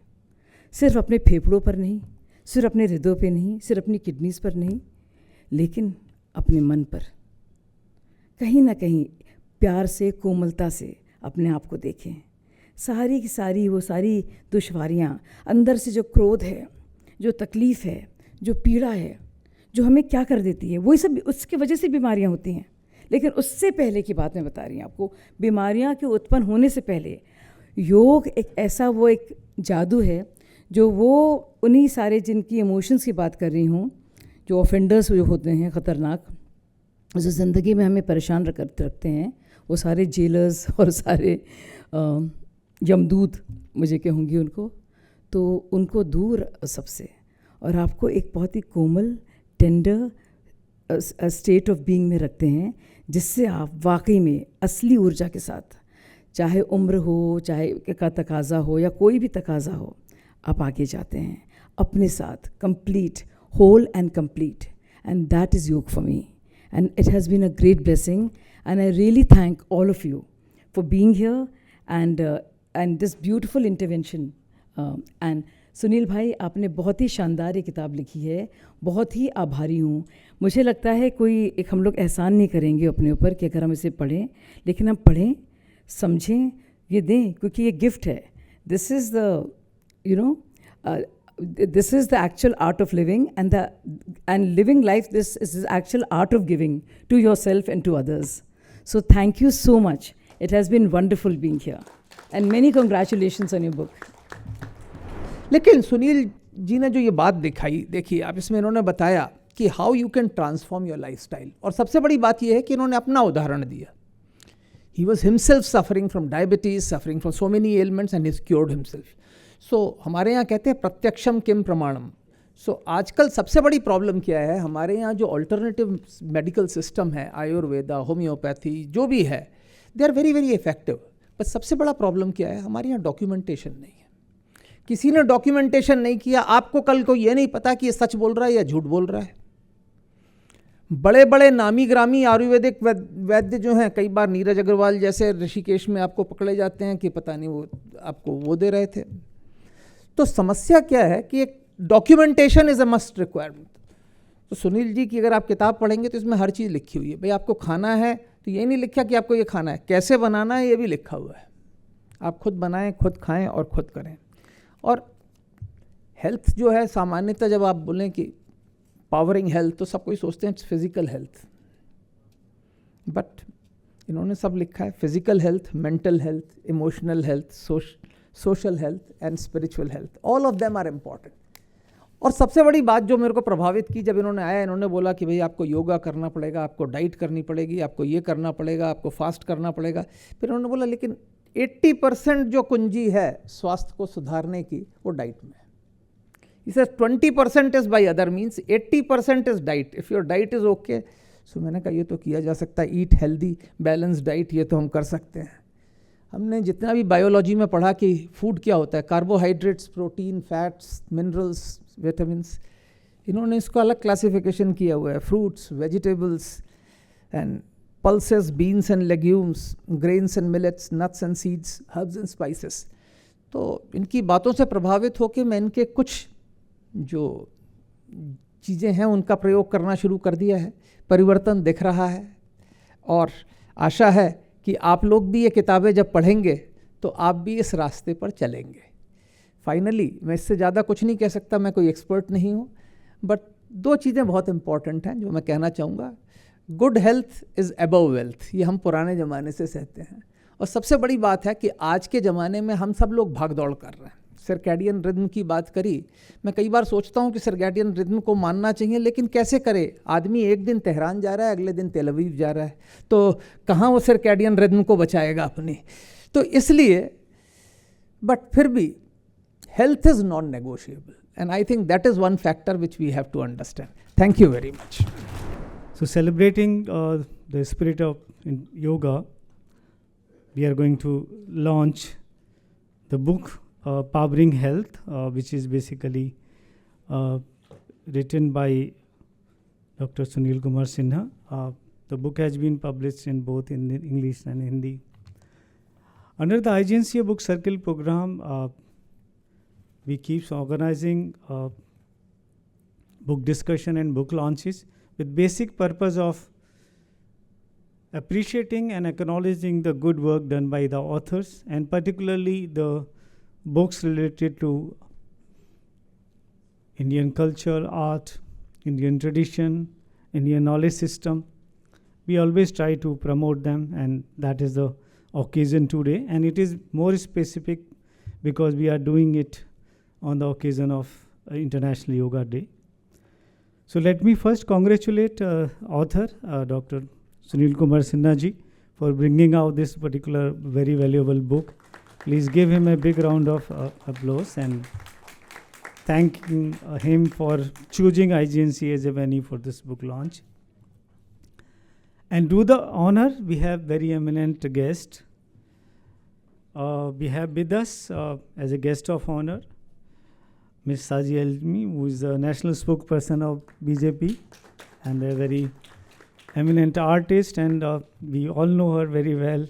सिर्फ अपने फेफड़ों पर नहीं, सिर्फ अपने हृदय पे नहीं, सिर्फ अपनी किडनीज पर नहीं, लेकिन अपने मन पर। कहीं ना कहीं प्यार से, कोमलता से अपने आप को देखें। सारी की सारी वो सारी दुश्वारियाँ, अंदर से जो क्रोध है, जो तकलीफ़ है, जो पीड़ा है, जो हमें क्या कर देती है, वही सब उसकी वजह से बीमारियाँ होती हैं। लेकिन उससे पहले की बात मैं बता रही हूँ आपको, बीमारियाँ के उत्पन्न होने से पहले योग एक ऐसा वो एक जादू है जो वो उन्हीं सारे जिनकी इमोशंस की बात कर रही हूँ, जो ऑफेंडर्स जो होते हैं ख़तरनाक, जो ज़िंदगी में हमें परेशान रखते हैं, वो सारे जेलर्स और सारे यमदूत मुझे कहूँगी उनको, तो उनको दूर सबसे, और आपको एक बहुत ही कोमल, टेंडर स्टेट ऑफ बीइंग में रखते हैं, जिससे आप वाकई में असली ऊर्जा के साथ, चाहे उम्र हो, चाहे का तकाज़ा हो या कोई भी तकाज़ा हो, आप आगे जाते हैं अपने साथ, complete, whole and complete. And that is yog for me, and it has been a great blessing, and I really thank all of you for being here and this beautiful intervention. And Sunil भाई, आपने बहुत ही शानदार ये किताब लिखी है, बहुत ही आभारी हूँ। मुझे लगता है कोई हम लोग एहसान नहीं करेंगे अपने ऊपर कि अगर हम इसे पढ़ें, लेकिन हम पढ़ें, समझें, ये दें, क्योंकि ये गिफ्ट है। This is the this is the actual art of living, and living life, this is the actual art of giving to yourself and to others. So thank you so much. It has been wonderful being here, and many congratulations on your book. लेकिन सुनील जी ने जो ये बात दिखाई, देखिए आप इसमें इन्होंने बताया कि how you can transform your lifestyle, और सबसे बड़ी बात ये है कि इन्होंने अपना उदाहरण दिया. He was himself suffering from diabetes, suffering from so many ailments, and he's cured himself. So हमारे यहाँ कहते हैं प्रत्यक्षम किम प्रमाणम. So आजकल सबसे बड़ी प्रॉब्लम क्या है, हमारे यहाँ जो अल्टरनेटिव मेडिकल सिस्टम है, आयुर्वेदा, होम्योपैथी, जो भी है, they are very very effective. बस सबसे बड़ा प्रॉब्लम क्या है, हमारे यहाँ डॉक्यूमेंटेशन नहीं है. किसी ने डॉक्यूमेंटेशन नहीं किया, आपको कल को ये नहीं पता कि ये सच बोल रहा है या झूठ बोल रहा है. बड़े बड़े नामी ग्रामी आयुर्वेदिक वैद्य जो हैं, कई बार नीरज अग्रवाल जैसे ऋषिकेश में आपको पकड़े जाते हैं कि पता नहीं वो आपको वो दे रहे थे. तो समस्या क्या है कि एक documentation is a must requirement. तो सुनील जी की अगर आप किताब पढ़ेंगे तो इसमें हर चीज़ लिखी हुई है. भाई आपको खाना है तो ये नहीं लिखा कि आपको ये खाना है, कैसे बनाना है ये भी लिखा हुआ है. आप खुद बनाएं, खुद खाएं और खुद करें. और हेल्थ जो है, सामान्यतः जब आप बोलें कि पावरिंग हेल्थ, तो सब कोई सोचते हैं फिजिकल हेल्थ, बट इन्होंने सब लिखा है physical health, mental health, emotional health, social health and spiritual health. All of them are important. और सबसे बड़ी बात जो मेरे को प्रभावित की, जब इन्होंने आया, इन्होंने बोला कि भाई आपको योगा करना पड़ेगा, आपको डाइट करनी पड़ेगी, आपको ये करना पड़ेगा, आपको फास्ट करना पड़ेगा. फिर उन्होंने बोला लेकिन 80% जो कुंजी है स्वास्थ्य को सुधारने की, वो डाइट में है. He says 20% is by other means, 80% is diet. If your diet is okay, so मैंने कहा ये तो किया जा सकता है, eat healthy, balanced diet, ये तो हम कर सकते हैं. हमने जितना भी बायोलॉजी में पढ़ा कि फूड क्या होता है, carbohydrates, protein, fats, minerals, vitamins, इन्होंने इसको अलग क्लासिफिकेशन किया हुआ है. Fruits, vegetables and pulses, beans and legumes, grains and millets, nuts and seeds, herbs and spices. तो इनकी बातों से प्रभावित होकर मैं इनके कुछ जो चीज़ें हैं उनका प्रयोग करना शुरू कर दिया है. परिवर्तन दिख रहा है और आशा है कि आप लोग भी ये किताबें जब पढ़ेंगे तो आप भी इस रास्ते पर चलेंगे. फाइनली मैं इससे ज़्यादा कुछ नहीं कह सकता, मैं कोई एक्सपर्ट नहीं हूँ, बट 2 चीज़ें बहुत इंपॉर्टेंट हैं जो मैं कहना चाहूँगा. Good health is above wealth, ये हम पुराने ज़माने से सहते हैं. और सबसे बड़ी बात है कि आज के ज़माने में हम सब लोग भाग दौड़ कर रहे हैं. सर्कैडियन रिदम की बात करी, मैं कई बार सोचता हूँ कि सर्कैडियन रिदम को मानना चाहिए, लेकिन कैसे करे. आदमी एक दिन तेहरान जा रहा है, अगले दिन तेल अवीव जा रहा है, तो कहाँ वो सर्कैडियन रिदम को बचाएगा अपनी. तो इसलिए, बट फिर भी health is non negotiable, and I think that is one factor which we have to understand. Thank you very much. So celebrating the spirit of yoga, we are going to launch the book Powering Health, which is basically written by Dr. Sunil Kumar Sinha. The book has been published in both in English and Hindi. Under the IGNCA Book Circle program, we keep organizing book discussion and book launches with basic purpose of appreciating and acknowledging the good work done by the authors, and particularly the books related to Indian culture, art, Indian tradition, Indian knowledge system. We always try to promote them, and that is the occasion today. And it is more specific because we are doing it on the occasion of International Yoga Day. So let me first congratulate author Dr. Sunil Kumar Sinha ji for bringing out this particular very valuable book. Please give him a big round of applause, and thanking him for choosing IGNC as a venue for this book launch. And do the honor, we have very eminent guest. We have with us as a guest of honor Ms. Saji Elmi, who is the national spokesperson of BJP and a very eminent artist, and we all know her very well.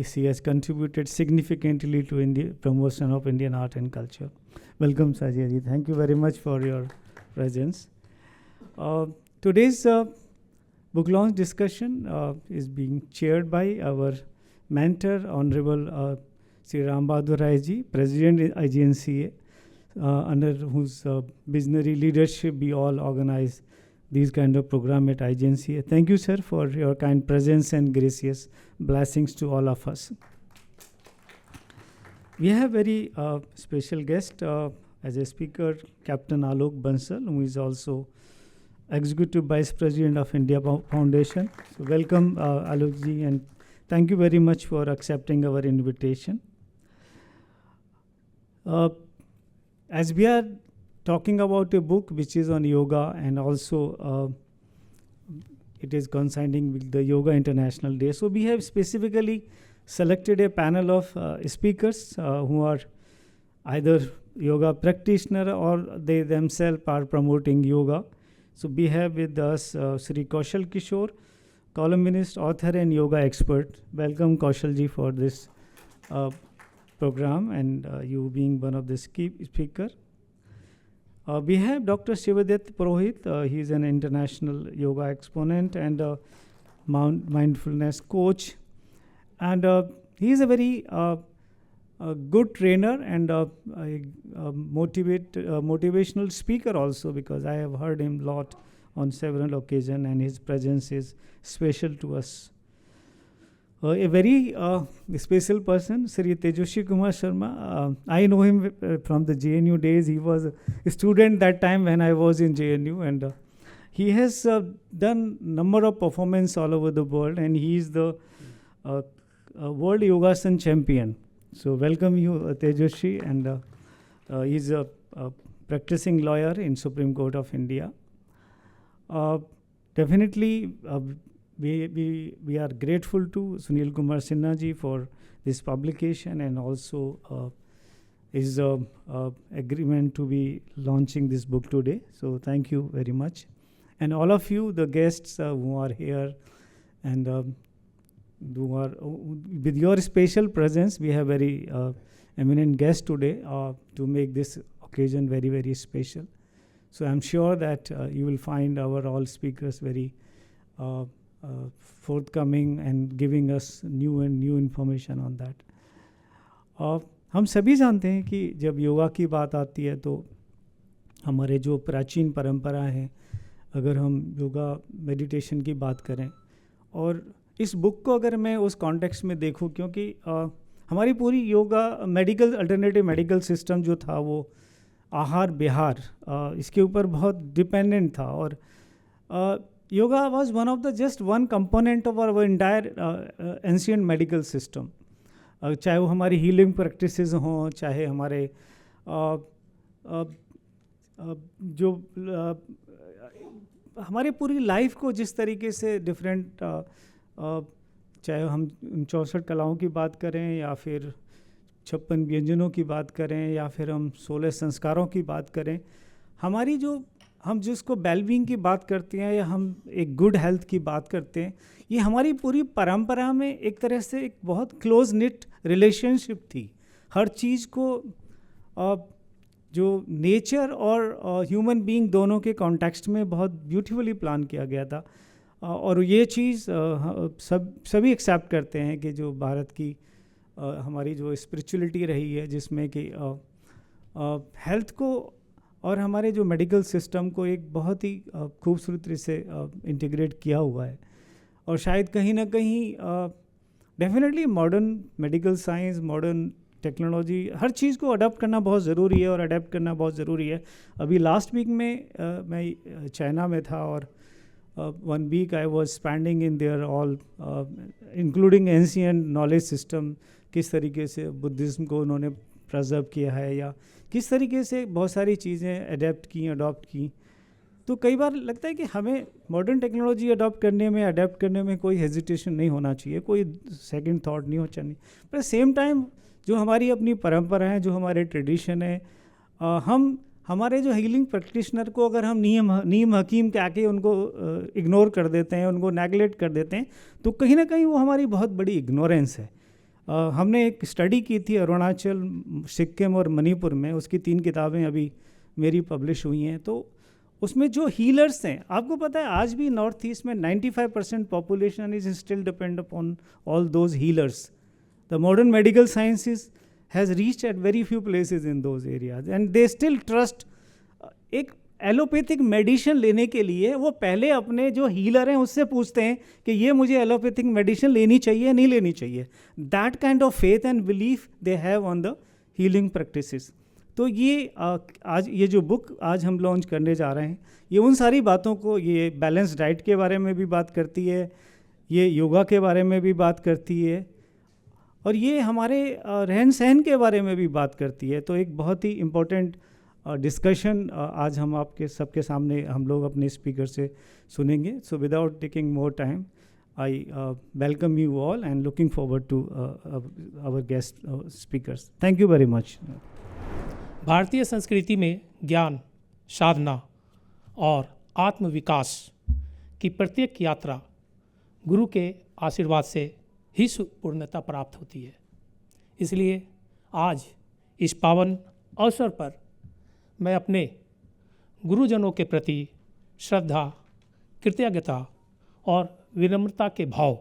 She has contributed significantly to promotion of Indian art and culture. Welcome, Saji ji. Thank you very much for your presence. Today's book launch discussion is being chaired by our mentor, Honorable Sri Ram Bahadur Rai ji, President IGNCA. Under whose visionary leadership we all organize these kind of program at IGNCA. Thank you, sir, for your kind presence and gracious blessings to all of us. We have very special guest as a speaker Captain Alok Bansal, who is also Executive Vice President of India Foundation. So welcome Alok ji, and thank you very much for accepting our invitation. As we are talking about a book which is on yoga, and also it is coinciding with the Yoga International Day, so we have specifically selected a panel of speakers who are either yoga practitioner or they themselves are promoting yoga. So we have with us Sri Kaushal Kishore, columnist, author and yoga expert. Welcome Kaushal ji for this program, and you being one of the speaker. We have Dr. Shivadatta Purohit. He is an international yoga exponent and mindfulness coach. And he is a very good trainer and motivational speaker also, because I have heard him a lot on several occasions, and his presence is special to us. A very special person, Sri Tejoshi Kumar Sharma. I know him from the JNU days. He was a student that time when I was in JNU, and he has done number of performances all over the world, and he is the World Yogasan champion. So welcome you, Tejoshi, and he's a practicing lawyer in Supreme Court of India. Definitely, we are grateful to Sunil Kumar Sinha ji for this publication, and also his agreement to be launching this book today. So thank you very much. And all of you, the guests who are here, and who are with your special presence, we have very eminent guests today to make this occasion very, very special. So I'm sure that you will find our all speakers very forthcoming and giving us new information on that. हम सभी जानते हैं कि जब योगा की बात आती है तो हमारे जो प्राचीन परंपरा है, अगर हम योगा मेडिटेशन की बात करें, और इस बुक को अगर मैं उस कॉन्टेक्स्ट में देखूं, क्योंकि हमारी पूरी yoga medical alternative medical system जो था वो आहार विहार इसके ऊपर बहुत डिपेंडेंट था, और yoga was one of the just one component of our entire ancient medical system. चाहे वो हमारी हीलिंग प्रैक्टिसेस हों, चाहे हमारे जो हमारे पूरी लाइफ को जिस तरीके से डिफरेंट, चाहे हम 64 कलाओं की बात करें, या फिर 56 व्यंजनों की बात करें, या फिर हम 16 संस्कारों की बात करें, हमारी जो हम जिसको वेलबींग की बात करते हैं, या हम एक गुड हेल्थ की बात करते हैं, ये हमारी पूरी परंपरा में एक तरह से एक बहुत क्लोज निट रिलेशनशिप थी. हर चीज़ को जो नेचर और ह्यूमन बीइंग दोनों के कॉन्टेक्स्ट में बहुत ब्यूटीफुली प्लान किया गया था. और ये चीज़ सभी एक्सेप्ट करते हैं कि जो भारत की हमारी जो स्पिरिचुअलिटी रही है, जिसमें कि हेल्थ को और हमारे जो मेडिकल सिस्टम को एक बहुत ही खूबसूरती से इंटीग्रेट किया हुआ है. और शायद कहीं ना कहीं definitely modern medical science, modern technology, हर चीज़ को अडॉप्ट करना बहुत ज़रूरी है, और अडेप्ट करना बहुत ज़रूरी है. अभी लास्ट वीक में मैं चाइना में था, और 1 week I was spending in their all including ancient knowledge system, किस तरीके से बुद्धिज़्म को उन्होंने प्रिजर्व किया है, या किस तरीके से बहुत सारी चीज़ें अडेप्ट की, अडॉप्ट की. तो कई बार लगता है कि हमें मॉडर्न टेक्नोलॉजी अडॉप्ट करने में, अडेप्ट करने में कोई हेजिटेशन नहीं होना चाहिए, कोई सेकंड थॉट नहीं होना चाहिए. पर सेम टाइम जो हमारी अपनी परंपरा है, जो हमारे ट्रेडिशन है, हम हमारे जो हीलिंग प्रैक्टिशनर को अगर हम नीम हकीम कह के उनको इग्नोर कर देते हैं, उनको नेगलेक्ट कर देते हैं, तो कहीं ना कहीं वो हमारी बहुत बड़ी इग्नोरेंस है. हमने एक स्टडी की थी अरुणाचल, सिक्किम और मणिपुर में, उसकी 3 किताबें अभी मेरी पब्लिश हुई हैं. तो उसमें जो हीलर्स हैं, आपको पता है आज भी नॉर्थ ईस्ट में 95% population is still depend upon all those healers. The modern medical sciences has reached at very few places in those areas, and they still trust. एक एलोपैथिक मेडिसिन लेने के लिए वो पहले अपने जो हीलर हैं उससे पूछते हैं कि ये मुझे एलोपैथिक मेडिसिन लेनी चाहिए नहीं लेनी चाहिए. That kind of faith and belief they have on the healing practices. तो ये आज ये जो बुक आज हम लॉन्च करने जा रहे हैं, ये उन सारी बातों को, ये बैलेंस डाइट के बारे में भी बात करती है, ये योगा के बारे में भी बात करती है, और ये हमारे रहन सहन के बारे में भी बात करती है। तो एक बहुत ही इम्पोर्टेंट डिस्कशन आज हम आपके सबके सामने हम लोग अपने स्पीकर से सुनेंगे। So without taking more time, I welcome you all and looking forward to our guest speakers. Thank you very much. भारतीय संस्कृति में ज्ञान, साधना और आत्मविकास की प्रत्येक यात्रा गुरु के आशीर्वाद से ही पूर्णता प्राप्त होती है। इसलिए आज इस पावन अवसर पर मैं अपने गुरुजनों के प्रति श्रद्धा, कृतज्ञता और विनम्रता के भाव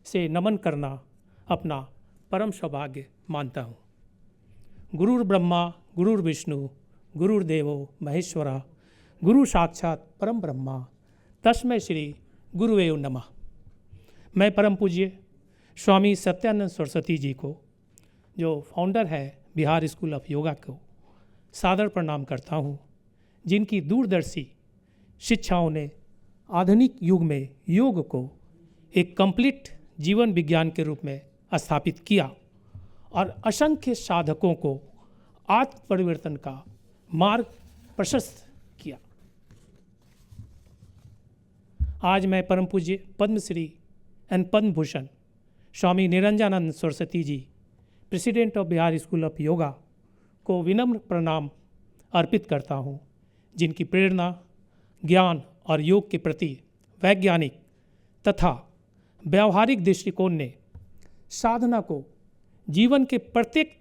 से नमन करना अपना परम सौभाग्य मानता हूँ। गुरुर् ब्रह्मा गुरुर्विष्णु गुरुर्देवो महेश्वरा गुरु साक्षात परम ब्रह्मा तस्मै श्री गुरुवे नमः। मैं परम पूज्य स्वामी सत्यानंद सरस्वती जी को, जो फाउंडर है बिहार स्कूल ऑफ योगा को, सादर प्रणाम करता हूँ, जिनकी दूरदर्शी शिक्षाओं ने आधुनिक युग में योग को एक कंप्लीट जीवन विज्ञान के रूप में स्थापित किया और असंख्य साधकों को आत्म परिवर्तन का मार्ग प्रशस्त किया। आज मैं परम पूज्य Padmashri and Padma Bhushan Swami Niranjanananda Saraswati ji, president of Bihar school of yoga को विनम्र प्रणाम अर्पित करता हूँ, जिनकी प्रेरणा, ज्ञान और योग के प्रति वैज्ञानिक तथा व्यावहारिक दृष्टिकोण ने साधना को जीवन के प्रत्येक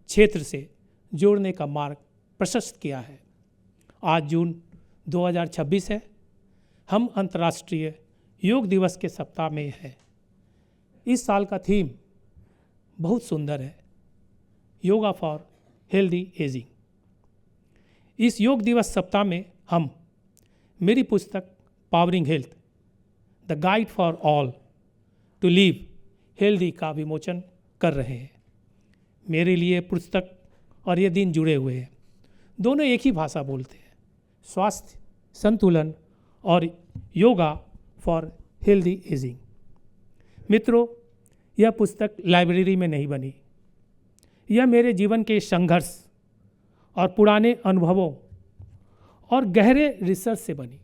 क्षेत्र से जोड़ने का मार्ग प्रशस्त किया है। आज जून 2026 है। हम अंतर्राष्ट्रीय योग दिवस के सप्ताह में हैं। इस साल का थीम बहुत सुंदर है, योगा फॉर हेल्दी एजिंग। इस योग दिवस सप्ताह में हम मेरी पुस्तक powering health, the guide for all to live healthy का विमोचन कर रहे हैं। मेरे लिए पुस्तक और ये दिन जुड़े हुए हैं। दोनों एक ही भाषा बोलते हैं, स्वास्थ्य, संतुलन और योगा फॉर हेल्दी एजिंग। मित्रों, यह पुस्तक लाइब्रेरी में नहीं बनी, यह मेरे जीवन के संघर्ष और पुराने अनुभवों और गहरे रिसर्च से बनी।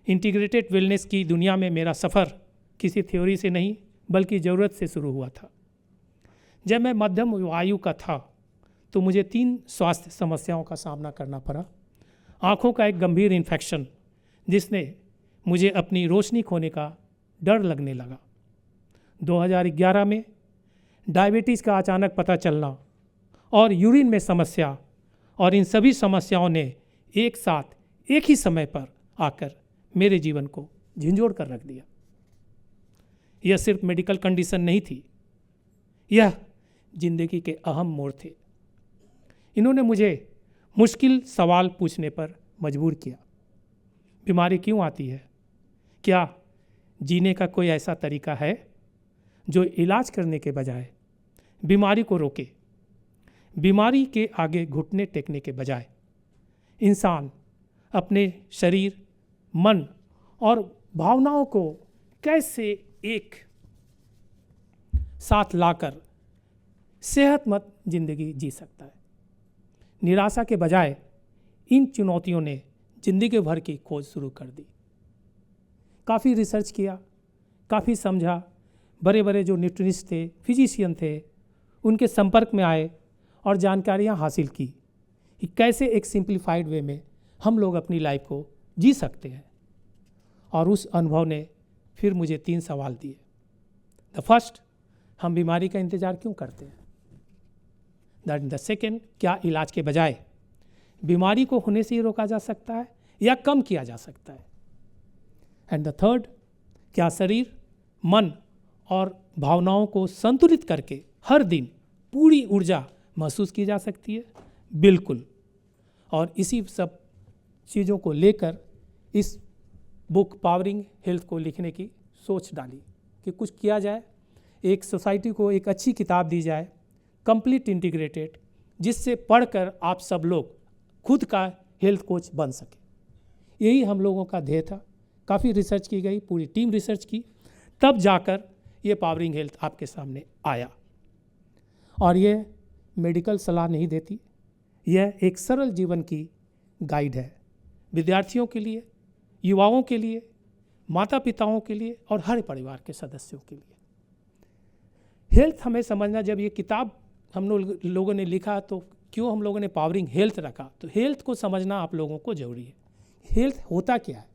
इंटीग्रेटेड वेलनेस की दुनिया में मेरा सफ़र किसी थ्योरी से नहीं बल्कि ज़रूरत से शुरू हुआ था। जब मैं मध्यम आयु का था तो मुझे 3 स्वास्थ्य समस्याओं का सामना करना पड़ा। आँखों का एक गंभीर इन्फेक्शन जिसने मुझे अपनी रोशनी खोने का डर लगने लगा। 2011 में डायबिटीज़ का अचानक पता चलना और यूरिन में समस्या, और इन सभी समस्याओं ने एक साथ एक ही समय पर आकर मेरे जीवन को झंझोड़ कर रख दिया। यह सिर्फ मेडिकल कंडीशन नहीं थी, यह जिंदगी के अहम मोड़ थे। इन्होंने मुझे मुश्किल सवाल पूछने पर मजबूर किया। बीमारी क्यों आती है? क्या जीने का कोई ऐसा तरीका है जो इलाज करने के बजाय बीमारी को रोके? बीमारी के आगे घुटने टेकने के बजाय इंसान अपने शरीर, मन और भावनाओं को कैसे एक साथ लाकर सेहतमंद जिंदगी जी सकता है? निराशा के बजाय इन चुनौतियों ने जिंदगी भर की खोज शुरू कर दी। काफ़ी रिसर्च किया, काफ़ी समझा, बड़े बड़े जो न्यूट्रिनिस्ट थे, फिजिशियन थे, उनके संपर्क में आए और जानकारियाँ हासिल की कि कैसे एक सिंप्लीफाइड वे में हम लोग अपनी लाइफ को जी सकते हैं। और उस अनुभव ने फिर मुझे 3 सवाल दिए। द फर्स्ट, हम बीमारी का इंतज़ार क्यों करते हैं? द सेकेंड, क्या इलाज के बजाय बीमारी को होने से ही रोका जा सकता है या कम किया जा सकता है? एंड द थर्ड, क्या शरीर, मन और भावनाओं को संतुलित करके हर दिन पूरी ऊर्जा महसूस की जा सकती है? बिल्कुल। और इसी सब चीज़ों को लेकर इस बुक पावरिंग हेल्थ को लिखने की सोच डाली कि कुछ किया जाए, एक सोसाइटी को एक अच्छी किताब दी जाए, कंप्लीट इंटीग्रेटेड, जिससे पढ़कर आप सब लोग खुद का हेल्थ कोच बन सके। यही हम लोगों का ध्येय था। काफ़ी रिसर्च की गई, पूरी टीम रिसर्च की, तब जाकर ये पावरिंग हेल्थ आपके सामने आया। और ये मेडिकल सलाह नहीं देती, यह एक सरल जीवन की गाइड है, विद्यार्थियों के लिए, युवाओं के लिए, माता पिताओं के लिए और हर परिवार के सदस्यों के लिए। हेल्थ हमें समझना, जब ये किताब हम लोगों ने लिखा तो क्यों हम लोगों ने पावरिंग हेल्थ रखा, तो हेल्थ को समझना आप लोगों को जरूरी है। हेल्थ होता क्या है?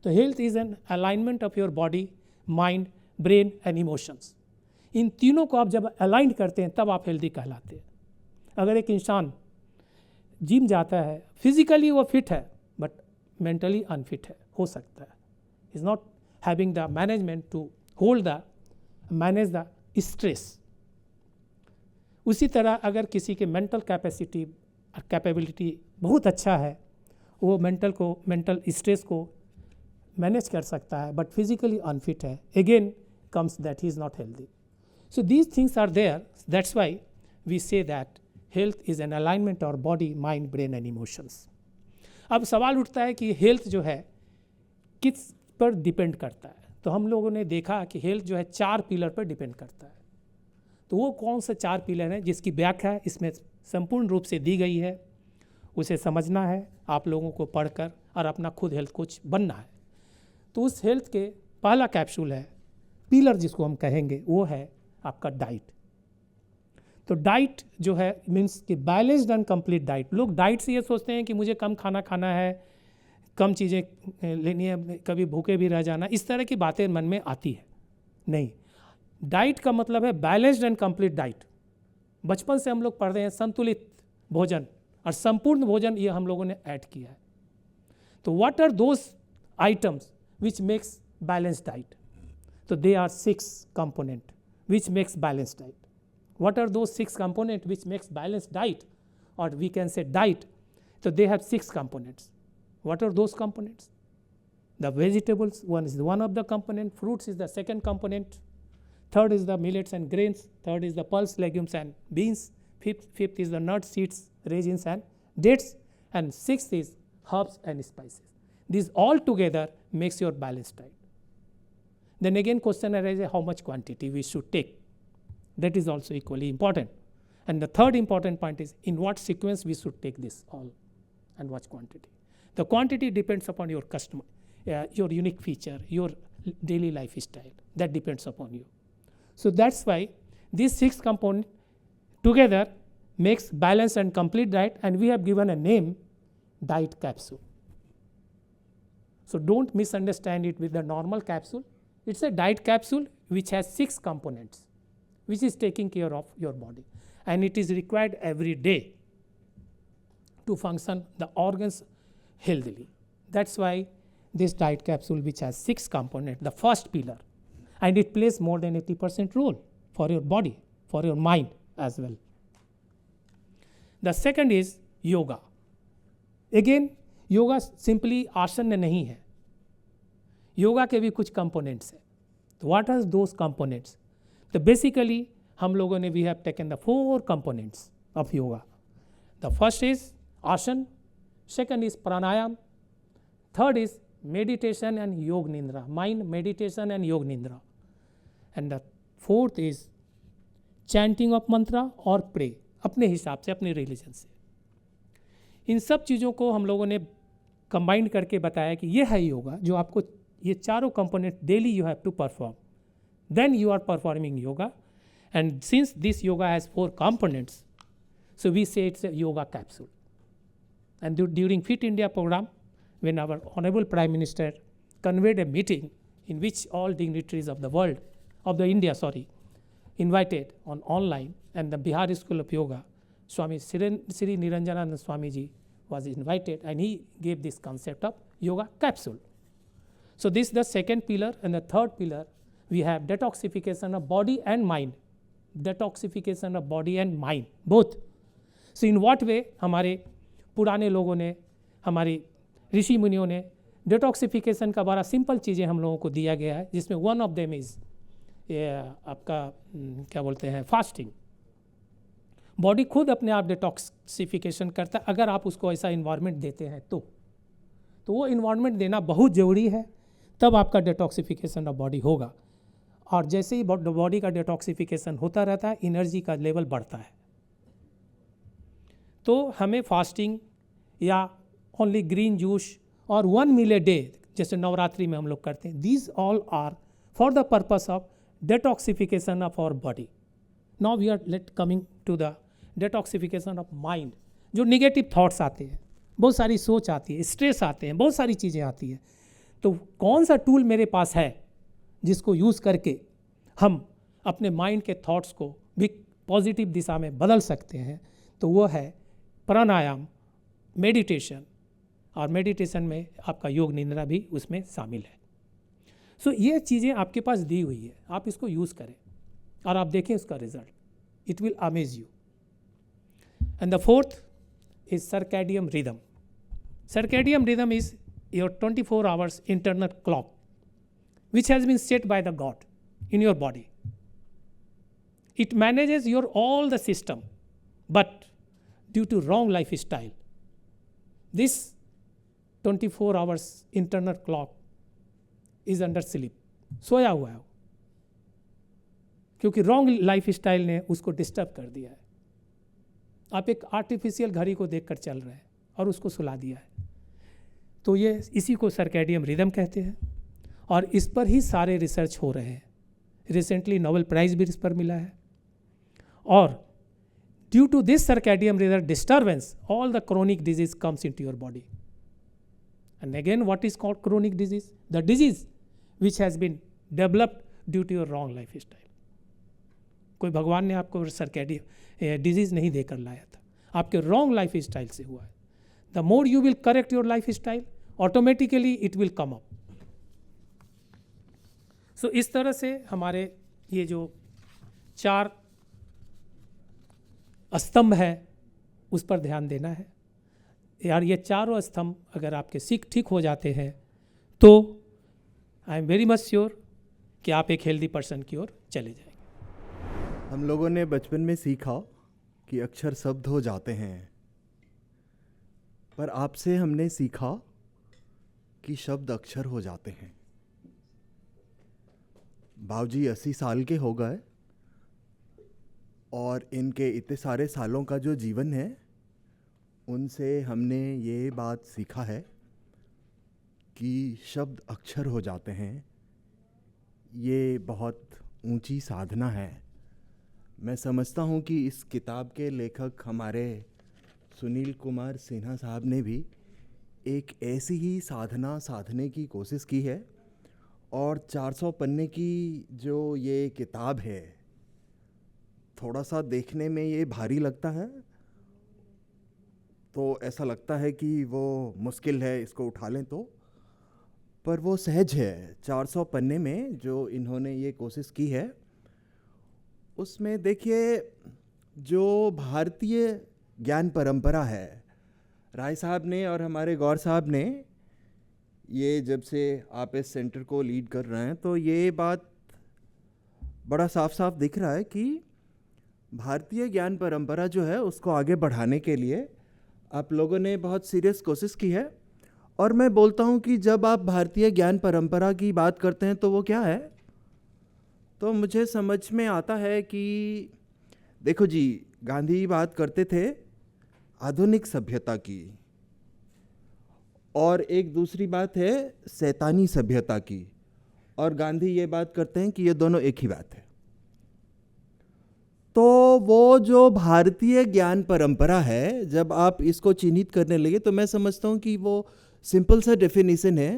तो health is an alignment of your body, mind, brain and emotions. इन तीनों को आप जब अलाइन करते हैं तब आप हेल्दी कहलाते हैं। अगर एक इंसान जिम जाता है, फिजिकली वो फिट है बट मेंटली अनफिट है, हो सकता है, is not having the management to hold the manage the stress. उसी तरह अगर किसी के मेंटल कैपेबिलिटी बहुत अच्छा है, वो मेंटल स्ट्रेस को मैनेज कर सकता है, बट फिजिकली अनफिट है, again comes that he is not healthy. So these things are there. That's why we say that health is an alignment of body, mind, brain and emotions. अब सवाल उठता है कि हेल्थ जो है किस पर डिपेंड करता है। तो हम लोगों ने देखा कि हेल्थ जो है 4 पिलर पर डिपेंड करता है। तो वो कौन से 4 पिलर हैं जिसकी व्याख्या इसमें संपूर्ण रूप से दी गई है, उसे समझना है आप लोगों को पढ़कर और अपना खुद हेल्थ कोच बनना है। तो उस हेल्थ के पहला कैप्सूल है, पिलर जिसको हम कहेंगे, वो है आपका डाइट। तो डाइट जो है मीन्स कि बैलेंस्ड एंड कंप्लीट डाइट। लोग डाइट से ये सोचते हैं कि मुझे कम खाना खाना है, कम चीज़ें लेनी है, कभी भूखे भी रह जाना, इस तरह की बातें मन में आती है। नहीं, डाइट का मतलब है बैलेंस्ड एंड कंप्लीट डाइट। बचपन से हम लोग पढ़ रहे हैं संतुलित भोजन और संपूर्ण भोजन, ये हम लोगों ने ऐड किया है। तो what are those items which makes balanced diet? So they are 6 component which makes balanced diet. What are those 6 component which makes balanced diet, or we can say diet? So they have 6 components. What are those components? The vegetables, one is one of the component, fruits is the second component, third is the millets and grains, third is the pulse, legumes and beans, fifth is the nuts, seeds, raisins and dates, and sixth is herbs and spices. These all together makes your balanced diet. Then again question arises, how much quantity we should take. That is also equally important. And the third important point is in what sequence we should take this all and what quantity. The quantity depends upon your customer, your unique feature, your daily lifestyle. That depends upon you. So that's why these 6 components together makes balanced and complete diet, and we have given a name, diet capsule. So don't misunderstand it with the normal capsule. It's a diet capsule which has 6 components, which is taking care of your body, and it is required every day to function the organs healthily. That's why this diet capsule, which has 6 components, the first pillar, and it plays more than 80% role for your body, for your mind as well. The second is yoga. Again, yoga simply आसन नहीं है, योगा के भी कुछ कंपोनेंट्स हैं। तो व्हाट आर दोज कंपोनेंट्स? तो बेसिकली हम लोगों ने we have taken the 4 components of yoga. The first is asana, second is pranayama, third is meditation and yog nidra, mind meditation and yog nidra, and the fourth is chanting of mantra और pray अपने हिसाब से, अपने रिलीजन से. इन सब चीज़ों को हम लोगों ने कंबाइन करके बताया कि ये है योगा, जो आपको ये चारों component daily you have to perform, then you are performing yoga. And since this yoga has 4 components, so we say it's a yoga capsule. And during Fit India program, when our Honorable Prime Minister conveyed a meeting in which all dignitaries of the world, of the India, invited on online, and the Bihar School of Yoga, Swami Sri Niranjananda Swami Ji was invited, and he gave this concept of yoga capsule. So this is the second pillar, and the third pillar, we have detoxification of body and mind. Detoxification of body and mind, both. So in what way हमारे पुराने लोगों ने, हमारी ऋषि मुनियों ने डिटॉक्सिफिकेशन का बड़ा सिंपल चीज़ें हम लोगों को दिया गया है, जिसमें वन ऑफ देम इज़ आपका क्या बोलते हैं, फास्टिंग. बॉडी खुद अपने आप डिटॉक्सिफिकेशन करता है अगर आप उसको ऐसा इन्वायरमेंट देते हैं तो वो इन्वायरमेंट देना बहुत ज़रूरी है, तब आपका डिटॉक्सिफिकेशन ऑफ बॉडी होगा। और जैसे ही बॉडी का डिटॉक्सिफिकेशन होता रहता है, एनर्जी का लेवल बढ़ता है। तो हमें फास्टिंग या ओनली ग्रीन जूस और 1 मील ए डे जैसे नवरात्रि में हम लोग करते हैं, these all are for the purpose of detoxification of our body. Now we are coming to the detoxification of mind. जो निगेटिव थॉट्स आते हैं, बहुत सारी सोच आती है, स्ट्रेस आते हैं, बहुत सारी चीज़ें आती हैं, तो कौन सा टूल मेरे पास है जिसको यूज़ करके हम अपने माइंड के थॉट्स को भी पॉजिटिव दिशा में बदल सकते हैं? तो वो है प्राणायाम, मेडिटेशन। और मेडिटेशन में आपका योग निद्रा भी उसमें शामिल है। सो ये चीज़ें आपके पास दी हुई है, आप इसको यूज़ करें और आप देखें उसका result, it will amaze you. And the fourth is circadian rhythm. Circadian rhythm is your 24 hours internal clock which has been set by the God in your body. It manages your all the system, but due to wrong lifestyle, this 24 hours internal clock is under sleep, सोया हुआ है, क्योंकि रॉन्ग लाइफ स्टाइल ने उसको डिस्टर्ब कर दिया है। आप एक आर्टिफिशियल घड़ी को देखकर चल रहे हैं और उसको सुला दिया है। तो ये इसी को सर्कैडियम रिदम कहते हैं और इस पर ही सारे रिसर्च हो रहे हैं। रिसेंटली नोबेल प्राइज़ भी इस पर मिला है। और due to this circadian rhythm disturbance all the chronic disease comes into your body. And again what is called chronic disease? The disease which has been developed due to your wrong life style. कोई भगवान ने आपको सर्कैडियम डिजीज नहीं देकर लाया था, आपके रॉन्ग लाइफ स्टाइल से हुआ है। The more you will correct your life style, automatically it will come up. So इस तरह से हमारे ये जो 4 स्तंभ है उस पर ध्यान देना है यार। ये चारों स्तंभ अगर आपके ठीक हो जाते हैं तो I am very much sure कि आप एक हेल्दी पर्सन की ओर चले जाएंगे। हम लोगों ने बचपन में सीखा कि अक्षर शब्द हो जाते हैं, पर आपसे हमने सीखा कि शब्द अक्षर हो जाते हैं। बाबूजी 80 साल के हो गए और इनके इतने सारे सालों का जो जीवन है उनसे हमने ये बात सीखा है कि शब्द अक्षर हो जाते हैं। ये बहुत ऊंची साधना है। मैं समझता हूँ कि इस किताब के लेखक हमारे सुनील कुमार सिन्हा साहब ने भी एक ऐसी ही साधना साधने की कोशिश की है। और 400 पन्ने की जो ये किताब है, थोड़ा सा देखने में ये भारी लगता है, तो ऐसा लगता है कि वो मुश्किल है, इसको उठा लें तो, पर वो सहज है। 400 पन्ने में जो इन्होंने ये कोशिश की है उसमें देखिए जो भारतीय ज्ञान परंपरा है, राय साहब ने और हमारे गौर साहब ने ये जब से आप इस सेंटर को लीड कर रहे हैं तो ये बात बड़ा साफ साफ दिख रहा है कि भारतीय ज्ञान परंपरा जो है उसको आगे बढ़ाने के लिए आप लोगों ने बहुत सीरियस कोशिश की है। और मैं बोलता हूँ कि जब आप भारतीय ज्ञान परंपरा की बात करते हैं तो वो क्या है, तो मुझे समझ में आता है कि देखो जी, गांधी बात करते थे आधुनिक सभ्यता की, और एक दूसरी बात है शैतानी सभ्यता की, और गांधी ये बात करते हैं कि ये दोनों एक ही बात है। तो वो जो भारतीय ज्ञान परंपरा है, जब आप इसको चिन्हित करने लगे तो मैं समझता हूँ कि वो सिंपल सा डेफिनेशन है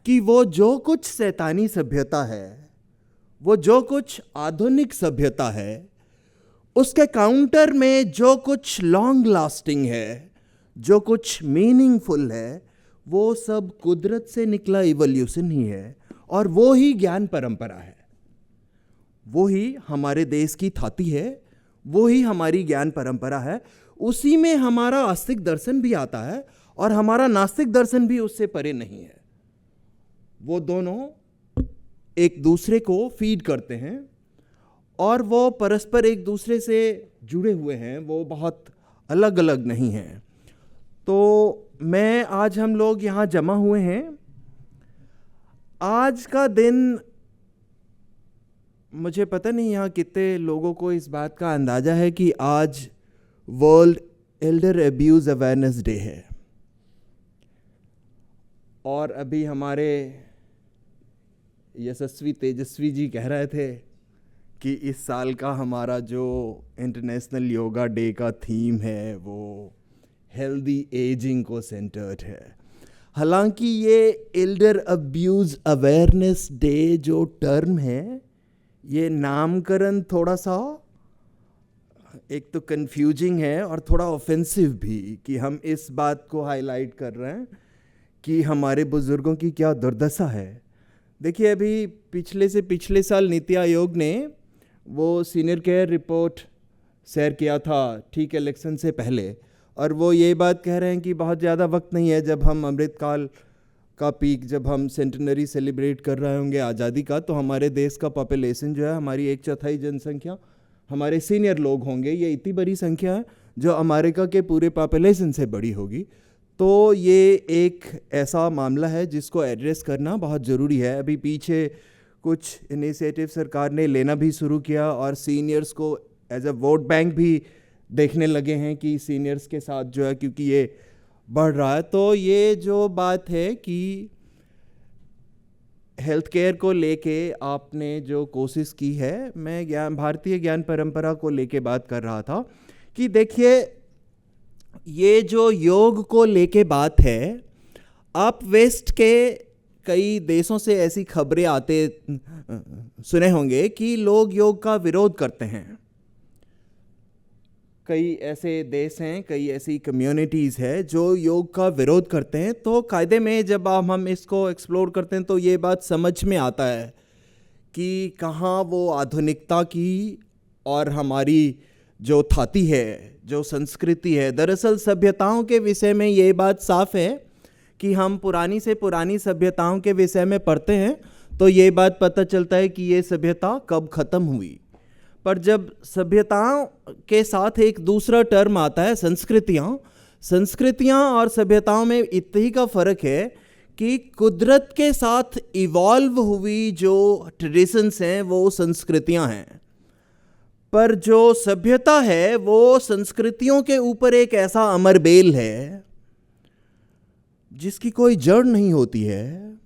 कि वो जो कुछ शैतानी सभ्यता है, वो जो कुछ आधुनिक सभ्यता है, उसके काउंटर में जो कुछ लॉन्ग लास्टिंग है, जो कुछ मीनिंगफुल है, वो सब कुदरत से निकला इवोल्यूशन ही है। और वो ही ज्ञान परंपरा है, वो ही हमारे देश की थाती है, वो ही हमारी ज्ञान परंपरा है। उसी में हमारा आस्तिक दर्शन भी आता है और हमारा नास्तिक दर्शन भी उससे परे नहीं है। वो दोनों एक दूसरे को फीड करते हैं और वो परस्पर एक दूसरे से जुड़े हुए हैं, वो बहुत अलग अलग नहीं हैं। तो मैं आज हम लोग यहाँ जमा हुए हैं। आज का दिन, मुझे पता नहीं यहाँ कितने लोगों को इस बात का अंदाज़ा है कि आज world Elder abuse awareness day है। और अभी हमारे यशस्वी तेजस्वी जी कह रहे थे कि इस साल का हमारा जो इंटरनेशनल योगा डे का थीम है वो हेल्दी एजिंग को सेंटर्ड है। हालांकि ये एल्डर अब्यूज़ अवेयरनेस डे जो टर्म है, ये नामकरण थोड़ा सा एक तो कंफ्यूजिंग है और थोड़ा ऑफेंसिव भी, कि हम इस बात को हाईलाइट कर रहे हैं कि हमारे बुज़ुर्गों की क्या दुर्दशा है। देखिए, अभी पिछले साल नीति आयोग ने वो सीनियर केयर रिपोर्ट शेयर किया था ठीक इलेक्शन से पहले, और वो ये बात कह रहे हैं कि बहुत ज़्यादा वक्त नहीं है, जब हम अमृतकाल का पीक, जब हम सेंटेनरी सेलिब्रेट कर रहे होंगे आज़ादी का, तो हमारे देश का पॉपुलेशन जो है, हमारी 1/4 जनसंख्या हमारे सीनियर लोग होंगे। ये इतनी बड़ी संख्या है जो अमेरिका के पूरे पॉपुलेशन से बड़ी होगी। तो ये एक ऐसा मामला है जिसको एड्रेस करना बहुत ज़रूरी है। अभी पीछे कुछ इनिशिएटिव सरकार ने लेना भी शुरू किया और सीनियर्स को एज अ वोट बैंक भी देखने लगे हैं कि सीनियर्स के साथ जो है, क्योंकि ये बढ़ रहा है। तो ये जो बात है कि हेल्थ केयर को लेके आपने जो कोशिश की है, मैं भारतीय ज्ञान परंपरा को लेके बात कर रहा था कि देखिए, ये जो योग को लेके बात है, आप वेस्ट के कई देशों से ऐसी खबरें आते सुने होंगे कि लोग योग का विरोध करते हैं। कई ऐसे देश हैं, कई ऐसी कम्युनिटीज़ है जो योग का विरोध करते हैं। तो कायदे में जब हम इसको एक्सप्लोर करते हैं तो ये बात समझ में आता है कि कहाँ वो आधुनिकता की और हमारी जो थाती है, जो संस्कृति है। दरअसल सभ्यताओं के विषय में ये बात साफ है कि हम पुरानी से पुरानी सभ्यताओं के विषय में पढ़ते हैं तो ये बात पता चलता है कि ये सभ्यता कब ख़त्म हुई। पर जब सभ्यताओं के साथ एक दूसरा टर्म आता है, संस्कृतियाँ और सभ्यताओं में इतनी का फ़र्क है कि कुदरत के साथ इवॉल्व हुई जो ट्रेडिशंस हैं वो संस्कृतियाँ हैं, पर जो सभ्यता है वो संस्कृतियों के ऊपर एक ऐसा अमर बेल है जिसकी कोई जड़ नहीं होती है।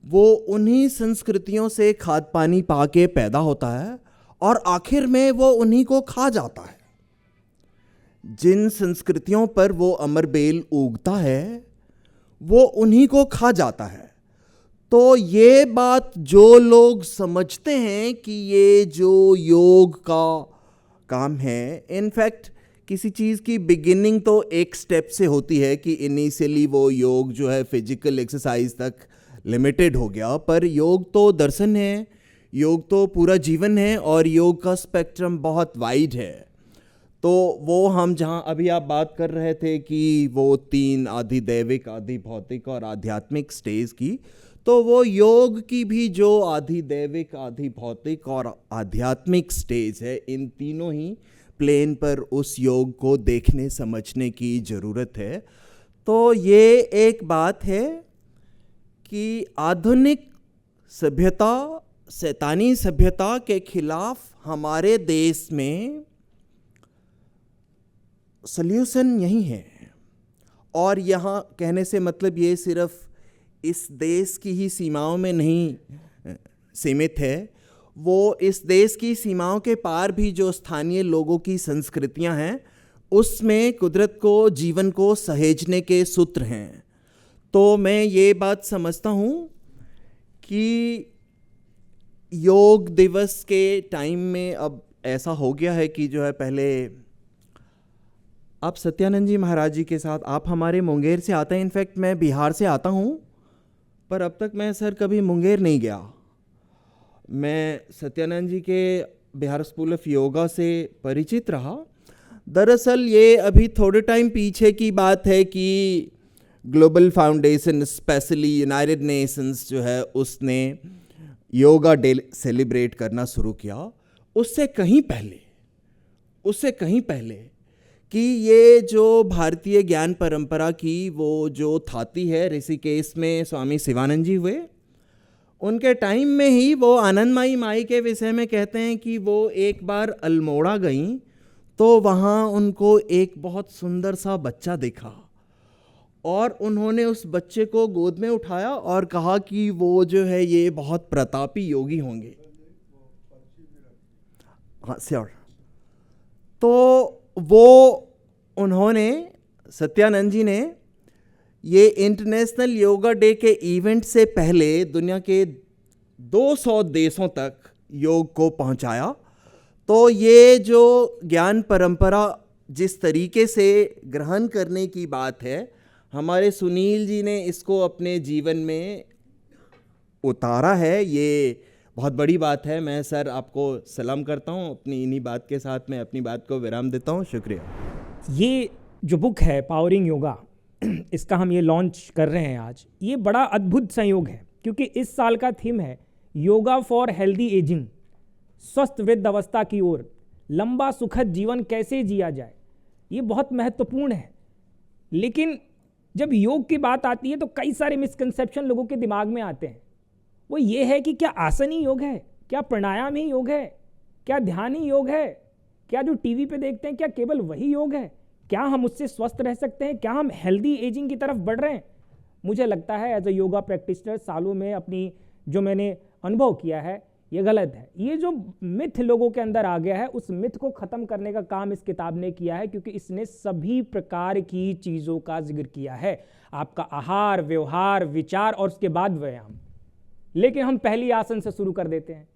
वो उन्हीं संस्कृतियों से खाद पानी पाके पैदा होता है और आखिर में वो उन्हीं को खा जाता है। जिन संस्कृतियों पर वो अमर बेल उगता है वो उन्हीं को खा जाता है। तो ये बात जो लोग समझते हैं कि ये जो योग का काम है, इनफैक्ट किसी चीज़ की बिगिनिंग तो एक स्टेप से होती है कि इनिशियली वो योग जो है फिजिकल एक्सरसाइज तक लिमिटेड हो गया, पर योग तो दर्शन है, योग तो पूरा जीवन है और योग का स्पेक्ट्रम बहुत वाइड है। तो वो हम जहाँ अभी आप बात कर रहे थे कि वो 3 आधि दैविक, आधि भौतिक और आध्यात्मिक स्टेज की, तो वो योग की भी जो आधि दैविक, आधि भौतिक और आध्यात्मिक स्टेज है, इन तीनों ही प्लेन पर उस योग को देखने समझने की ज़रूरत है। तो ये एक बात है कि आधुनिक सभ्यता, शैतानी सभ्यता के खिलाफ हमारे देश में सल्यूशन यही है। और यहाँ कहने से मतलब ये सिर्फ इस देश की ही सीमाओं में नहीं सीमित है, वो इस देश की सीमाओं के पार भी जो स्थानीय लोगों की संस्कृतियां हैं उसमें कुदरत को, जीवन को सहेजने के सूत्र हैं। तो मैं ये बात समझता हूँ कि योग दिवस के टाइम में अब ऐसा हो गया है कि जो है, पहले आप सत्यानंद जी महाराज जी के साथ, आप हमारे मुंगेर से आते हैं, इनफैक्ट मैं बिहार से आता हूँ, पर अब तक मैं सर कभी मुंगेर नहीं गया। मैं सत्यानंद जी के बिहार स्कूल ऑफ योगा से परिचित रहा। दरअसल ये अभी थोड़े टाइम पीछे की बात है कि global foundation, specially United Nations जो है, उसने योगा डे सेलिब्रेट करना शुरू किया। उससे कहीं पहले कि ये जो भारतीय ज्ञान परंपरा की वो जो थाती है ऋषिकेश में स्वामी शिवानंद जी हुए, उनके टाइम में ही वो आनंदमयी माई के विषय में कहते हैं कि वो एक बार अल्मोड़ा गईं तो वहाँ उनको एक बहुत सुंदर सा बच्चा दिखा और उन्होंने उस बच्चे को गोद में उठाया और कहा कि वो जो है ये बहुत प्रतापी योगी होंगे। हाँ श्योर। तो वो उन्होंने सत्यानंद जी ने ये इंटरनेशनल योगा डे के इवेंट से पहले दुनिया के 200 देशों तक योग को पहुंचाया। तो ये जो ज्ञान परंपरा जिस तरीके से ग्रहण करने की बात है, हमारे सुनील जी ने इसको अपने जीवन में उतारा है, ये बहुत बड़ी बात है। मैं सर आपको सलाम करता हूँ। अपनी इन्हीं बात के साथ मैं अपनी बात को विराम देता हूँ। शुक्रिया। ये जो बुक है पावरिंग योगा, इसका हम ये लॉन्च कर रहे हैं आज, ये बड़ा अद्भुत संयोग है क्योंकि इस साल का थीम है योगा फॉर हेल्दी एजिंग, स्वस्थ वृद्ध अवस्था की ओर, लंबा सुखद जीवन कैसे जिया जाए। ये बहुत महत्वपूर्ण है। लेकिन जब योग की बात आती है तो कई सारे मिसकंसेप्शन लोगों के दिमाग में आते हैं। वो ये है कि क्या आसन ही योग है, क्या प्राणायाम ही योग है, क्या ध्यान ही योग है, क्या जो टीवी पे देखते हैं क्या केवल वही योग है, क्या हम उससे स्वस्थ रह सकते हैं, क्या हम हेल्दी एजिंग की तरफ बढ़ रहे हैं। मुझे लगता है एज अ योगा प्रैक्टिशनर सालों में अपनी जो मैंने अनुभव किया है ये गलत है। ये जो मिथ लोगों के अंदर आ गया है उस मिथ को ख़त्म करने का काम इस किताब ने किया है क्योंकि इसने सभी प्रकार की चीज़ों का जिक्र किया है, आपका आहार, व्यवहार, विचार और उसके बाद व्यायाम। लेकिन हम पहली आसन से शुरू कर देते हैं,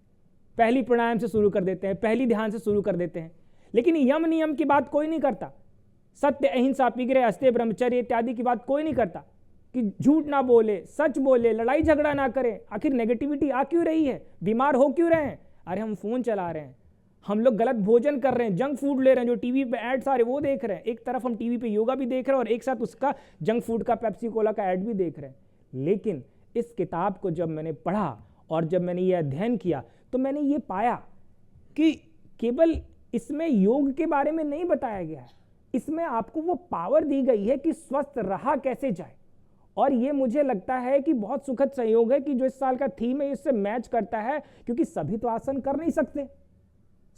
पहली प्राणायाम से शुरू कर देते हैं, पहली ध्यान से शुरू कर देते हैं, लेकिन यम नियम की बात कोई नहीं करता। सत्य, अहिंसा, पिगरे, अस्त्य, ब्रह्मचर्य इत्यादि की बात कोई नहीं करता कि झूठ ना बोले, सच बोले, लड़ाई झगड़ा ना करें। आखिर नेगेटिविटी आ क्यों रही है, बीमार हो क्यों रहे हैं? अरे हम फोन चला रहे हैं, हम लोग गलत भोजन कर रहे हैं, जंक फूड ले रहे हैं, जो टीवी पे एड्स आ रहे वो देख रहे हैं। एक तरफ हम टीवी पे योगा भी देख रहे हैं और एक साथ उसका जंक फूड का पेप्सी कोला का एड भी देख रहे हैं। लेकिन इस किताब को जब मैंने पढ़ा और जब मैंने ये अध्ययन किया तो मैंने ये पाया कि केवल इसमें योग के बारे में नहीं बताया गया है, इसमें आपको वो पावर दी गई है कि स्वस्थ रहा कैसे जाए। और ये मुझे लगता है कि बहुत सुखद संयोग है कि जो इस साल का थीम है इससे मैच करता है क्योंकि सभी तो आसन कर नहीं सकते,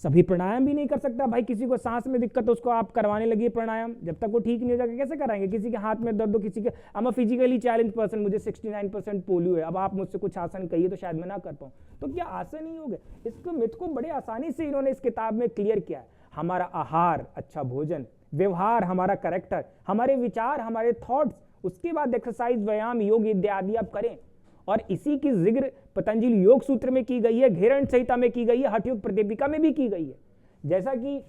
सभी प्राणायाम भी नहीं कर सकता। भाई किसी को सांस में दिक्कत है उसको आप करवाने लगिए प्राणायाम, जब तक वो ठीक नहीं हो जाएगा कैसे कराएंगे? किसी के हाथ में दर्द हो, किसी के I am a physically challenge person, मुझे 69% पोलियो है, अब आप मुझसे कुछ आसन कहिए तो शायद मैं ना कर पाऊँ, तो क्या आसन ही हो गए? इसको मिथ को बड़े आसानी से इन्होंने इस किताब में क्लियर किया है। हमारा आहार, अच्छा भोजन, व्यवहार, हमारा कैरेक्टर, हमारे विचार, हमारे थॉट्स, उसके बाद एक्सरसाइज, व्यायाम, योग इत्यादि आप करें। और इसी की जिक्र पतंजलि योग सूत्र में की गई है, घेरण संहिता में की गई है, हठ योग प्रतिदीपिका में भी की गई है। जैसा कि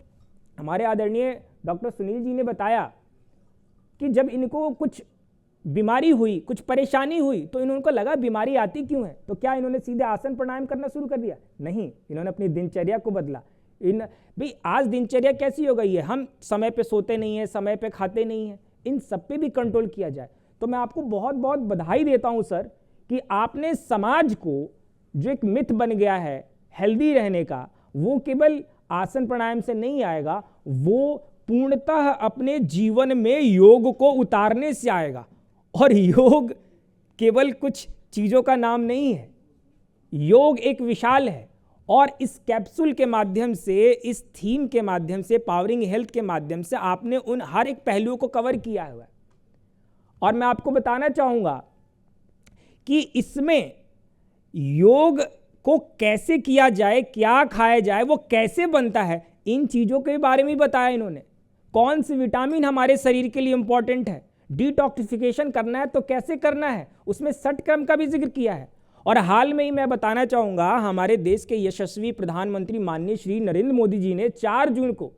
हमारे आदरणीय डॉक्टर सुनील जी ने बताया कि जब इनको कुछ बीमारी हुई, कुछ परेशानी हुई तो इनको लगा बीमारी आती क्यों है, तो क्या इन्होंने सीधे आसन प्राणायाम करना शुरू कर दिया? नहीं, इन्होंने अपनी दिनचर्या को बदला। भाई आज दिनचर्या कैसी हो गई है, हम समय पे सोते नहीं है, समय पे खाते नहीं है, इन सब पे भी कंट्रोल किया जाए। तो मैं आपको बहुत बहुत बधाई देता हूं सर कि आपने समाज को जो एक मिथ बन गया है हेल्दी रहने का, वो केवल आसन प्राणायाम से नहीं आएगा, वो पूर्णतः अपने जीवन में योग को उतारने से आएगा। और योग केवल कुछ चीजों का नाम नहीं है, योग एक विशाल है। और इस कैप्सूल के माध्यम से, इस थीम के माध्यम से, पावरिंग हेल्थ के माध्यम से आपने उन हर एक पहलुओं को कवर किया हुआ है। और मैं आपको बताना चाहूंगा कि इसमें योग को कैसे किया जाए, क्या खाया जाए, वो कैसे बनता है, इन चीजों के बारे में बताया इन्होंने। कौन से विटामिन हमारे शरीर के लिए इंपॉर्टेंट है, डिटॉक्सिफिकेशन करना है तो कैसे करना है, उसमें 60 क्रम का भी जिक्र किया है। और हाल में ही मैं बताना चाहूंगा, हमारे देश के यशस्वी प्रधानमंत्री माननीय श्री नरेंद्र मोदी जी ने 4 जून को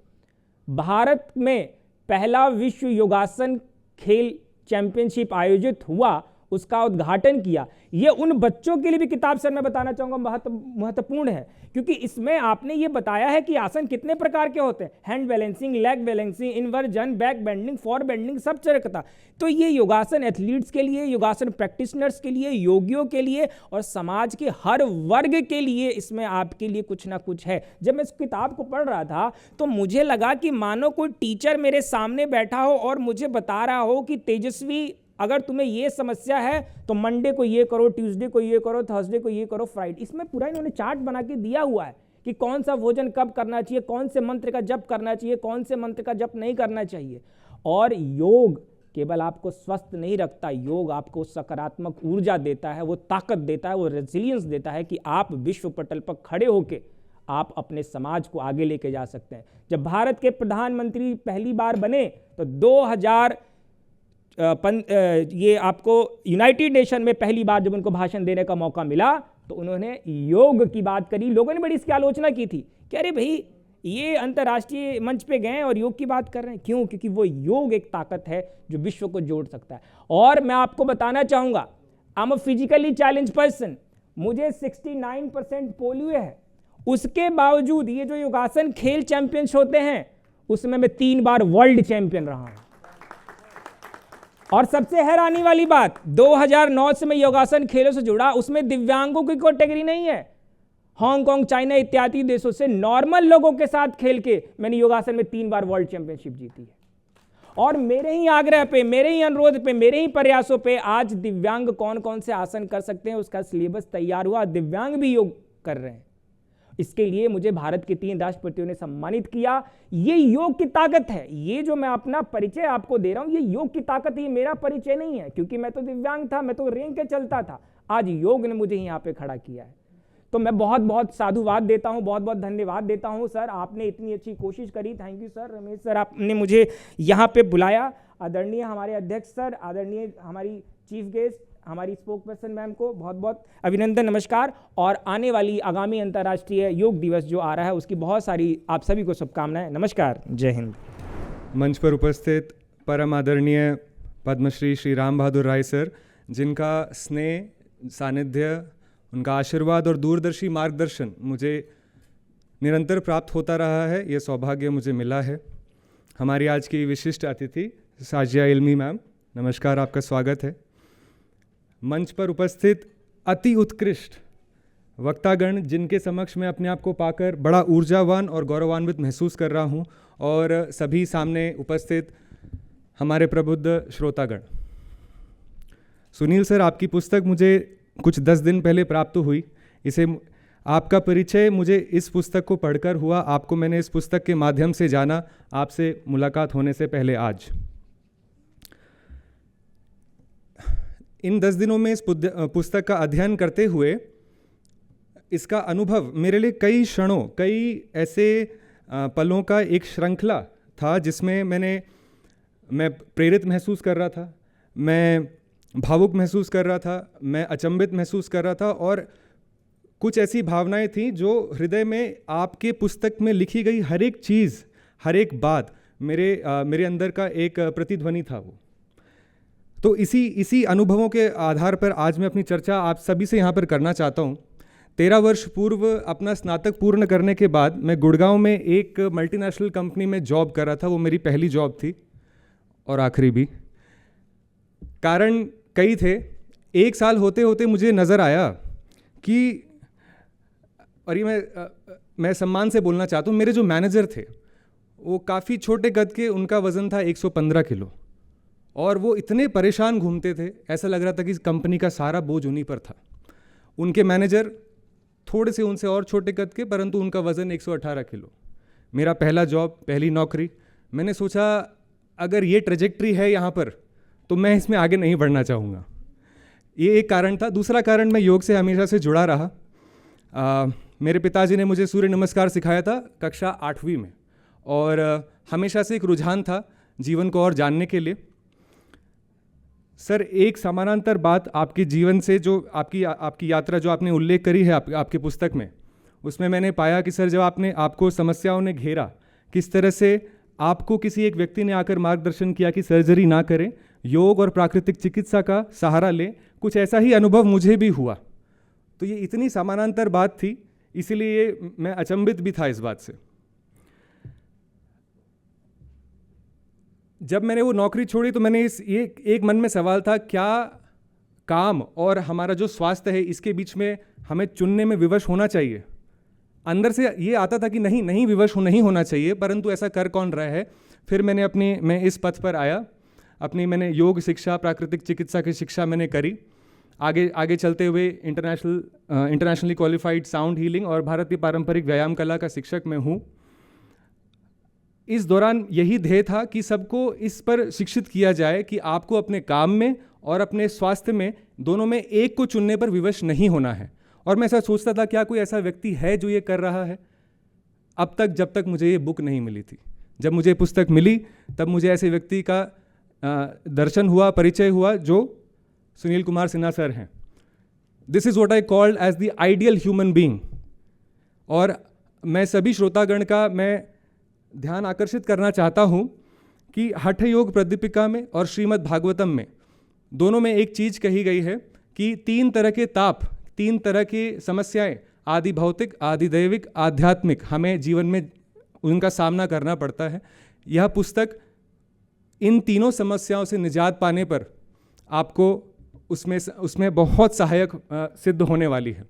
भारत में पहला विश्व योगासन खेल चैंपियनशिप आयोजित हुआ, उसका उद्घाटन किया। ये उन बच्चों के लिए भी किताब सर मैं बताना चाहूँगा महत्वपूर्ण है, क्योंकि इसमें आपने ये बताया है कि आसन कितने प्रकार के होते हैं, hand balancing, leg balancing, inversion, back bending, for bending, सब चरकता। तो ये योगासन एथलीट्स के लिए, योगासन प्रैक्टिशनर्स के लिए, योगियों के लिए और समाज के हर वर्ग के लिए इसमें आपके लिए कुछ ना कुछ है। जब मैं इस किताब को पढ़ रहा था तो मुझे लगा कि मानो कोई टीचर मेरे सामने बैठा हो और मुझे बता रहा हो कि तेजस्वी, अगर तुम्हें ये समस्या है तो मंडे को ये करो, ट्यूसडे को ये करो, थर्सडे को ये करो, फ्राइडे। इसमें पूरा इन्होंने चार्ट बना के दिया हुआ है कि कौन सा भोजन कब करना चाहिए, कौन से मंत्र का जप करना चाहिए, कौन से मंत्र का जप नहीं करना चाहिए। और योग केवल आपको स्वस्थ नहीं रखता, योग आपको सकारात्मक ऊर्जा देता है, वो ताकत देता है, वो रेजिलियंस देता है कि आप विश्व पटल पर खड़े होकर आप अपने समाज को आगे लेके जा सकते हैं। जब भारत के प्रधानमंत्री पहली बार बने तो 2000 ये आपको यूनाइटेड नेशन में पहली बार जब उनको भाषण देने का मौका मिला तो उन्होंने योग की बात करी। लोगों ने बड़ी इसकी आलोचना की थी कि अरे भाई ये अंतर्राष्ट्रीय मंच पे गए और योग की बात कर रहे हैं। क्यों? क्योंकि वो योग एक ताकत है जो विश्व को जोड़ सकता है। और मैं आपको बताना चाहूँगा, I am a physically challenge person, मुझे 69% पोलियो है, उसके बावजूद ये जो योगासन खेल चैंपियंस होते हैं उसमें मैं 3 बार वर्ल्ड चैंपियन रहा हूं। और सबसे हैरानी वाली बात, 2009 से मैं योगासन खेलों से जुड़ा, उसमें दिव्यांगों की कैटेगरी नहीं है। हांगकांग, चाइना इत्यादि देशों से नॉर्मल लोगों के साथ खेल के मैंने योगासन में 3 बार वर्ल्ड चैंपियनशिप जीती है। और मेरे ही आग्रह पे, मेरे ही अनुरोध पे, मेरे ही प्रयासों पे आज दिव्यांग कौन कौन से आसन कर सकते हैं उसका सिलेबस तैयार हुआ, दिव्यांग भी योग कर रहे हैं। इसके लिए मुझे भारत के 3 राष्ट्रपतियों ने सम्मानित किया। ये योग की ताकत है। ये जो मैं अपना परिचय आपको दे रहा हूं, ये योग की ताकत है, ये मेरा परिचय नहीं है, क्योंकि मैं तो दिव्यांग था, मैं तो रेंग के चलता था। आज योग ने मुझे यहाँ पे खड़ा किया है। तो मैं बहुत बहुत साधुवाद देता हूं, बहुत बहुत धन्यवाद देता हूं। सर, आपने इतनी अच्छी कोशिश करी, thank you sir. Ramesh sir, आपने मुझे यहाँ पे बुलाया। आदरणीय हमारे अध्यक्ष सर, आदरणीय हमारी चीफ गेस्ट, हमारी स्पोक पर्सन मैम को बहुत बहुत अभिनंदन, नमस्कार। और आने वाली आगामी अंतर्राष्ट्रीय योग दिवस जो आ रहा है उसकी बहुत सारी आप सभी को शुभकामनाएं। नमस्कार, जय हिंद। मंच पर उपस्थित परम आदरणीय पद्मश्री श्री राम बहादुर राय सर, जिनका स्नेह, सानिध्य, उनका आशीर्वाद और दूरदर्शी मार्गदर्शन मुझे निरंतर प्राप्त होता रहा है, ये सौभाग्य मुझे मिला है। हमारी आज की विशिष्ट अतिथि साजिया इल्मी मैम, नमस्कार, आपका स्वागत है। मंच पर उपस्थित अति उत्कृष्ट वक्तागण, जिनके समक्ष मैं अपने आप को पाकर बड़ा ऊर्जावान और गौरवान्वित महसूस कर रहा हूं, और सभी सामने उपस्थित हमारे प्रबुद्ध श्रोतागण। सुनील सर, आपकी पुस्तक मुझे कुछ 10 दिन पहले प्राप्त हुई। इसे आपका परिचय मुझे इस पुस्तक को पढ़कर हुआ। आपको मैंने इस पुस्तक के माध्यम से जाना, आपसे मुलाकात होने से पहले आज। इन 10 दिनों में इस पुस्तक का अध्ययन करते हुए इसका अनुभव मेरे लिए कई क्षणों, कई ऐसे पलों का एक श्रृंखला था जिसमें मैं प्रेरित महसूस कर रहा था, मैं भावुक महसूस कर रहा था, मैं अचंभित महसूस कर रहा था, और कुछ ऐसी भावनाएं थी जो हृदय में आपके पुस्तक में लिखी गई हर एक चीज़, हर एक बात मेरे अंदर का एक प्रतिध्वनि था वो। तो इसी अनुभवों के आधार पर आज मैं अपनी चर्चा आप सभी से यहाँ पर करना चाहता हूँ। 13 वर्ष पूर्व अपना स्नातक पूर्ण करने के बाद मैं गुड़गांव में एक मल्टीनेशनल कंपनी में जॉब कर रहा था। वो मेरी पहली जॉब थी और आखिरी भी। कारण कई थे। 1 साल होते होते मुझे नज़र आया कि, और ये मैं सम्मान से बोलना चाहता हूँ, मेरे जो मैनेजर थे वो काफ़ी छोटे कद के, उनका वज़न था 115 किलो, और वो इतने परेशान घूमते थे, ऐसा लग रहा था कि इस कंपनी का सारा बोझ उन्हीं पर था। उनके मैनेजर थोड़े से उनसे और छोटे कद के, परंतु उनका वज़न 118 किलो। मेरा पहला जॉब, पहली नौकरी। मैंने सोचा अगर ये ट्रेजेक्ट्री है यहाँ पर तो मैं इसमें आगे नहीं बढ़ना चाहूँगा। ये एक कारण था। दूसरा कारण, मैं योग से हमेशा से जुड़ा रहा। मेरे पिताजी ने मुझे सूर्य नमस्कार सिखाया था कक्षा 8वीं में, और हमेशा से एक रुझान था जीवन को और जानने के लिए। सर, एक समानांतर बात आपके जीवन से, जो आपकी यात्रा जो आपने उल्लेख करी है आपकी पुस्तक में, उसमें मैंने पाया कि सर, जब आपको समस्याओं ने घेरा, किस तरह से आपको किसी एक व्यक्ति ने आकर मार्गदर्शन किया कि सर्जरी ना करें, योग और प्राकृतिक चिकित्सा का सहारा लें। कुछ ऐसा ही अनुभव मुझे भी हुआ। तो ये इतनी समानांतर बात थी, इसीलिए मैं अचंभित भी था इस बात से। जब मैंने वो नौकरी छोड़ी तो मैंने एक मन में सवाल था, क्या काम और हमारा जो स्वास्थ्य है इसके बीच में हमें चुनने में विवश होना चाहिए? अंदर से ये आता था कि नहीं विवश नहीं होना चाहिए, परंतु ऐसा कर कौन रहा है। फिर मैं इस पथ पर आया, मैंने योग शिक्षा, प्राकृतिक चिकित्सा की शिक्षा मैंने करी। आगे चलते हुए इंटरनेशनली क्वालिफाइड साउंड हीलिंग और भारतीय पारंपरिक व्यायाम कला का शिक्षक मैं हूँ। इस दौरान यही ध्येय था कि सबको इस पर शिक्षित किया जाए कि आपको अपने काम में और अपने स्वास्थ्य में, दोनों में एक को चुनने पर विवश नहीं होना है। और मैं ऐसा सोचता था, क्या कोई ऐसा व्यक्ति है जो ये कर रहा है? अब तक, जब तक मुझे ये बुक नहीं मिली थी। जब मुझे पुस्तक मिली तब मुझे ऐसे व्यक्ति का दर्शन हुआ, परिचय हुआ, जो सुनील कुमार सिन्हा सर हैं। This is what I called as the ideal human being. और मैं सभी श्रोतागण का मैं ध्यान आकर्षित करना चाहता हूँ कि हठ योग प्रदीपिका में और श्रीमद् भागवतम में, दोनों में एक चीज़ कही गई है कि 3 तरह के ताप, 3 तरह की समस्याएं, आदि भौतिक, आदि दैविक, आध्यात्मिक, हमें जीवन में उनका सामना करना पड़ता है। यह पुस्तक इन तीनों समस्याओं से निजात पाने पर आपको उसमें बहुत सहायक सिद्ध होने वाली है।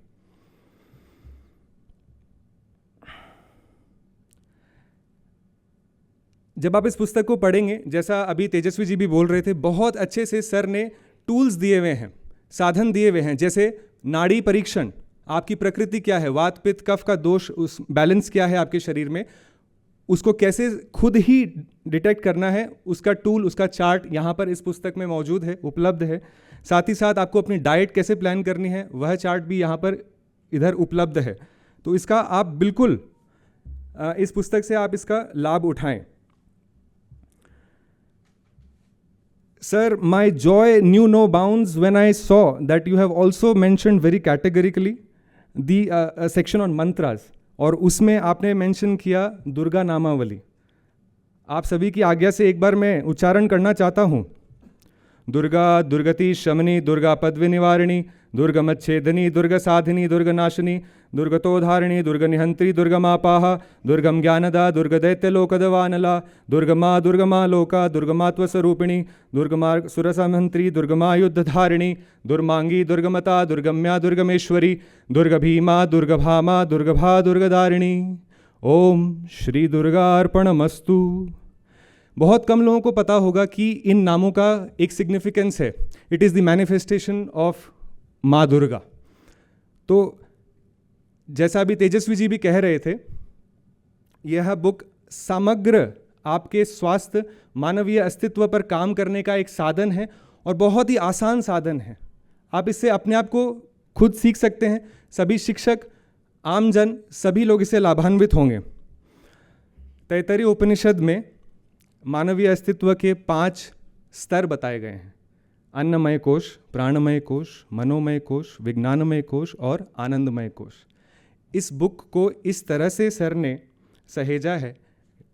जब आप इस पुस्तक को पढ़ेंगे, जैसा अभी तेजस्वी जी भी बोल रहे थे, बहुत अच्छे से सर ने टूल्स दिए हुए हैं, साधन दिए हुए हैं। जैसे नाड़ी परीक्षण, आपकी प्रकृति क्या है, वात पित्त कफ का दोष, उस बैलेंस क्या है आपके शरीर में, उसको कैसे खुद ही डिटेक्ट करना है, उसका टूल, उसका चार्ट यहाँ पर इस पुस्तक में मौजूद है, उपलब्ध है। साथ ही साथ आपको अपनी डाइट कैसे प्लान करनी है, वह चार्ट भी यहाँ पर इधर उपलब्ध है। तो इसका आप बिल्कुल इस पुस्तक से आप इसका लाभ उठाएं। Sir, my joy knew no bounds when I saw that you have also mentioned very categorically the section on mantras, और उसमें आपने मेंशन किया दुर्गा नामावली। आप सभी की आज्ञा से एक बार मैं उच्चारण करना चाहता हूँ। दुर्गा दुर्गति शमनी, दुर्गा पद्वी निवारिणी, दुर्गमच्छेदनी, दुर्ग साधिनी, दुर्ग नाशिनी, दुर्गतोधारिणी, दुर्ग निहंत्री, दुर्गमापाहा, दुर्गम ज्ञानदा, दुर्ग दैत्यलोकदवानला, दुर्गमा लोका, दुर्गमात्वस्वरूपिणी, दुर्गमा सुरसमंत्री, दुर्गमा युद्धधारिणी, दुर्मांगी, दुर्गमता, दुर्गम्या, दुर्गमेश्वरी, दुर्ग भीमा, दुर्गभामा, दुर्गभा, दुर्गदारिणी। ओम श्री दुर्गार्पणमस्तु। बहुत कम लोगों को पता होगा कि इन नामों का एक सिग्निफिकेंस है। It is the manifestation of माँ दुर्गा। तो जैसा अभी तेजस्वी जी भी कह रहे थे, यह बुक समग्र आपके स्वास्थ्य, मानवीय अस्तित्व पर काम करने का एक साधन है और बहुत ही आसान साधन है। आप इससे अपने आप को खुद सीख सकते हैं। सभी शिक्षक, आमजन, सभी लोग इससे लाभान्वित होंगे। तैत्तरीय उपनिषद में मानवीय अस्तित्व के 5 स्तर बताए गए हैं: अन्नमय कोश, प्राणमय कोश, मनोमय कोश, विज्ञानमय कोश और आनंदमय कोश। इस बुक को इस तरह से सर ने सहेजा है,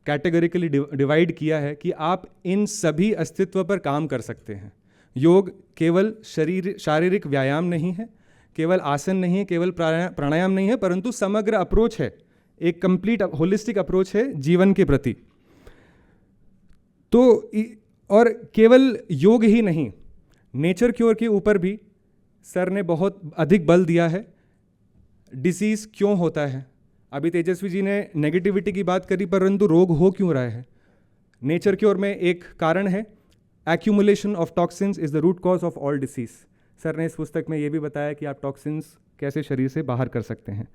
कैटेगरिकली डिवाइड किया है कि आप इन सभी अस्तित्व पर काम कर सकते हैं। योग केवल शारीरिक व्यायाम नहीं है, केवल आसन नहीं है, केवल प्राणायाम नहीं है, परंतु समग्र अप्रोच है, एक कंप्लीट होलिस्टिक अप्रोच है जीवन के प्रति। तो और केवल योग ही नहीं, नेचर क्योर के ऊपर भी सर ने बहुत अधिक बल दिया है। डिसीज़ क्यों होता है, अभी तेजस्वी जी ने नेगेटिविटी की बात करी, परंतु रोग हो क्यों रहा है? नेचर क्योर में एक कारण है, accumulation of toxins is the root cause of all disease. Sir ने इस पुस्तक में ये भी बताया कि आप टॉक्सिन्स कैसे शरीर से बाहर कर सकते हैं।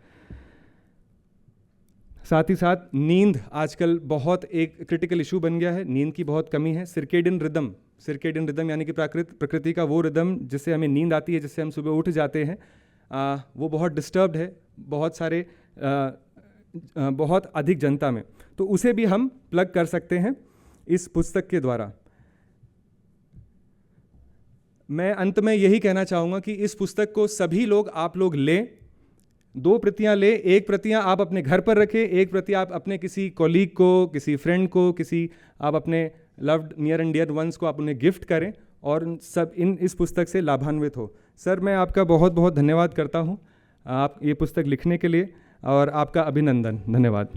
साथ ही साथ नींद आजकल बहुत एक क्रिटिकल इशू बन गया है, नींद की बहुत कमी है। सर्केडियन रिदम यानी कि प्रकृति का वो रिदम जिससे हमें नींद आती है, जिससे हम सुबह उठ जाते हैं, वो बहुत डिस्टर्ब्ड है बहुत अधिक जनता में। तो उसे भी हम प्लग कर सकते हैं इस पुस्तक के द्वारा। मैं अंत में यही कहना चाहूँगा कि इस पुस्तक को सभी लोग, आप लोग लें, 2 प्रतियां ले। एक प्रतियां आप अपने घर पर रखें, एक प्रति आप अपने किसी कॉलीग को, किसी फ्रेंड को, आप अपने loved near and dear ones को आप उन्हें गिफ्ट करें। और सब इस पुस्तक से लाभान्वित हो। सर, मैं आपका बहुत बहुत धन्यवाद करता हूँ आप ये पुस्तक लिखने के लिए, और आपका अभिनंदन। धन्यवाद।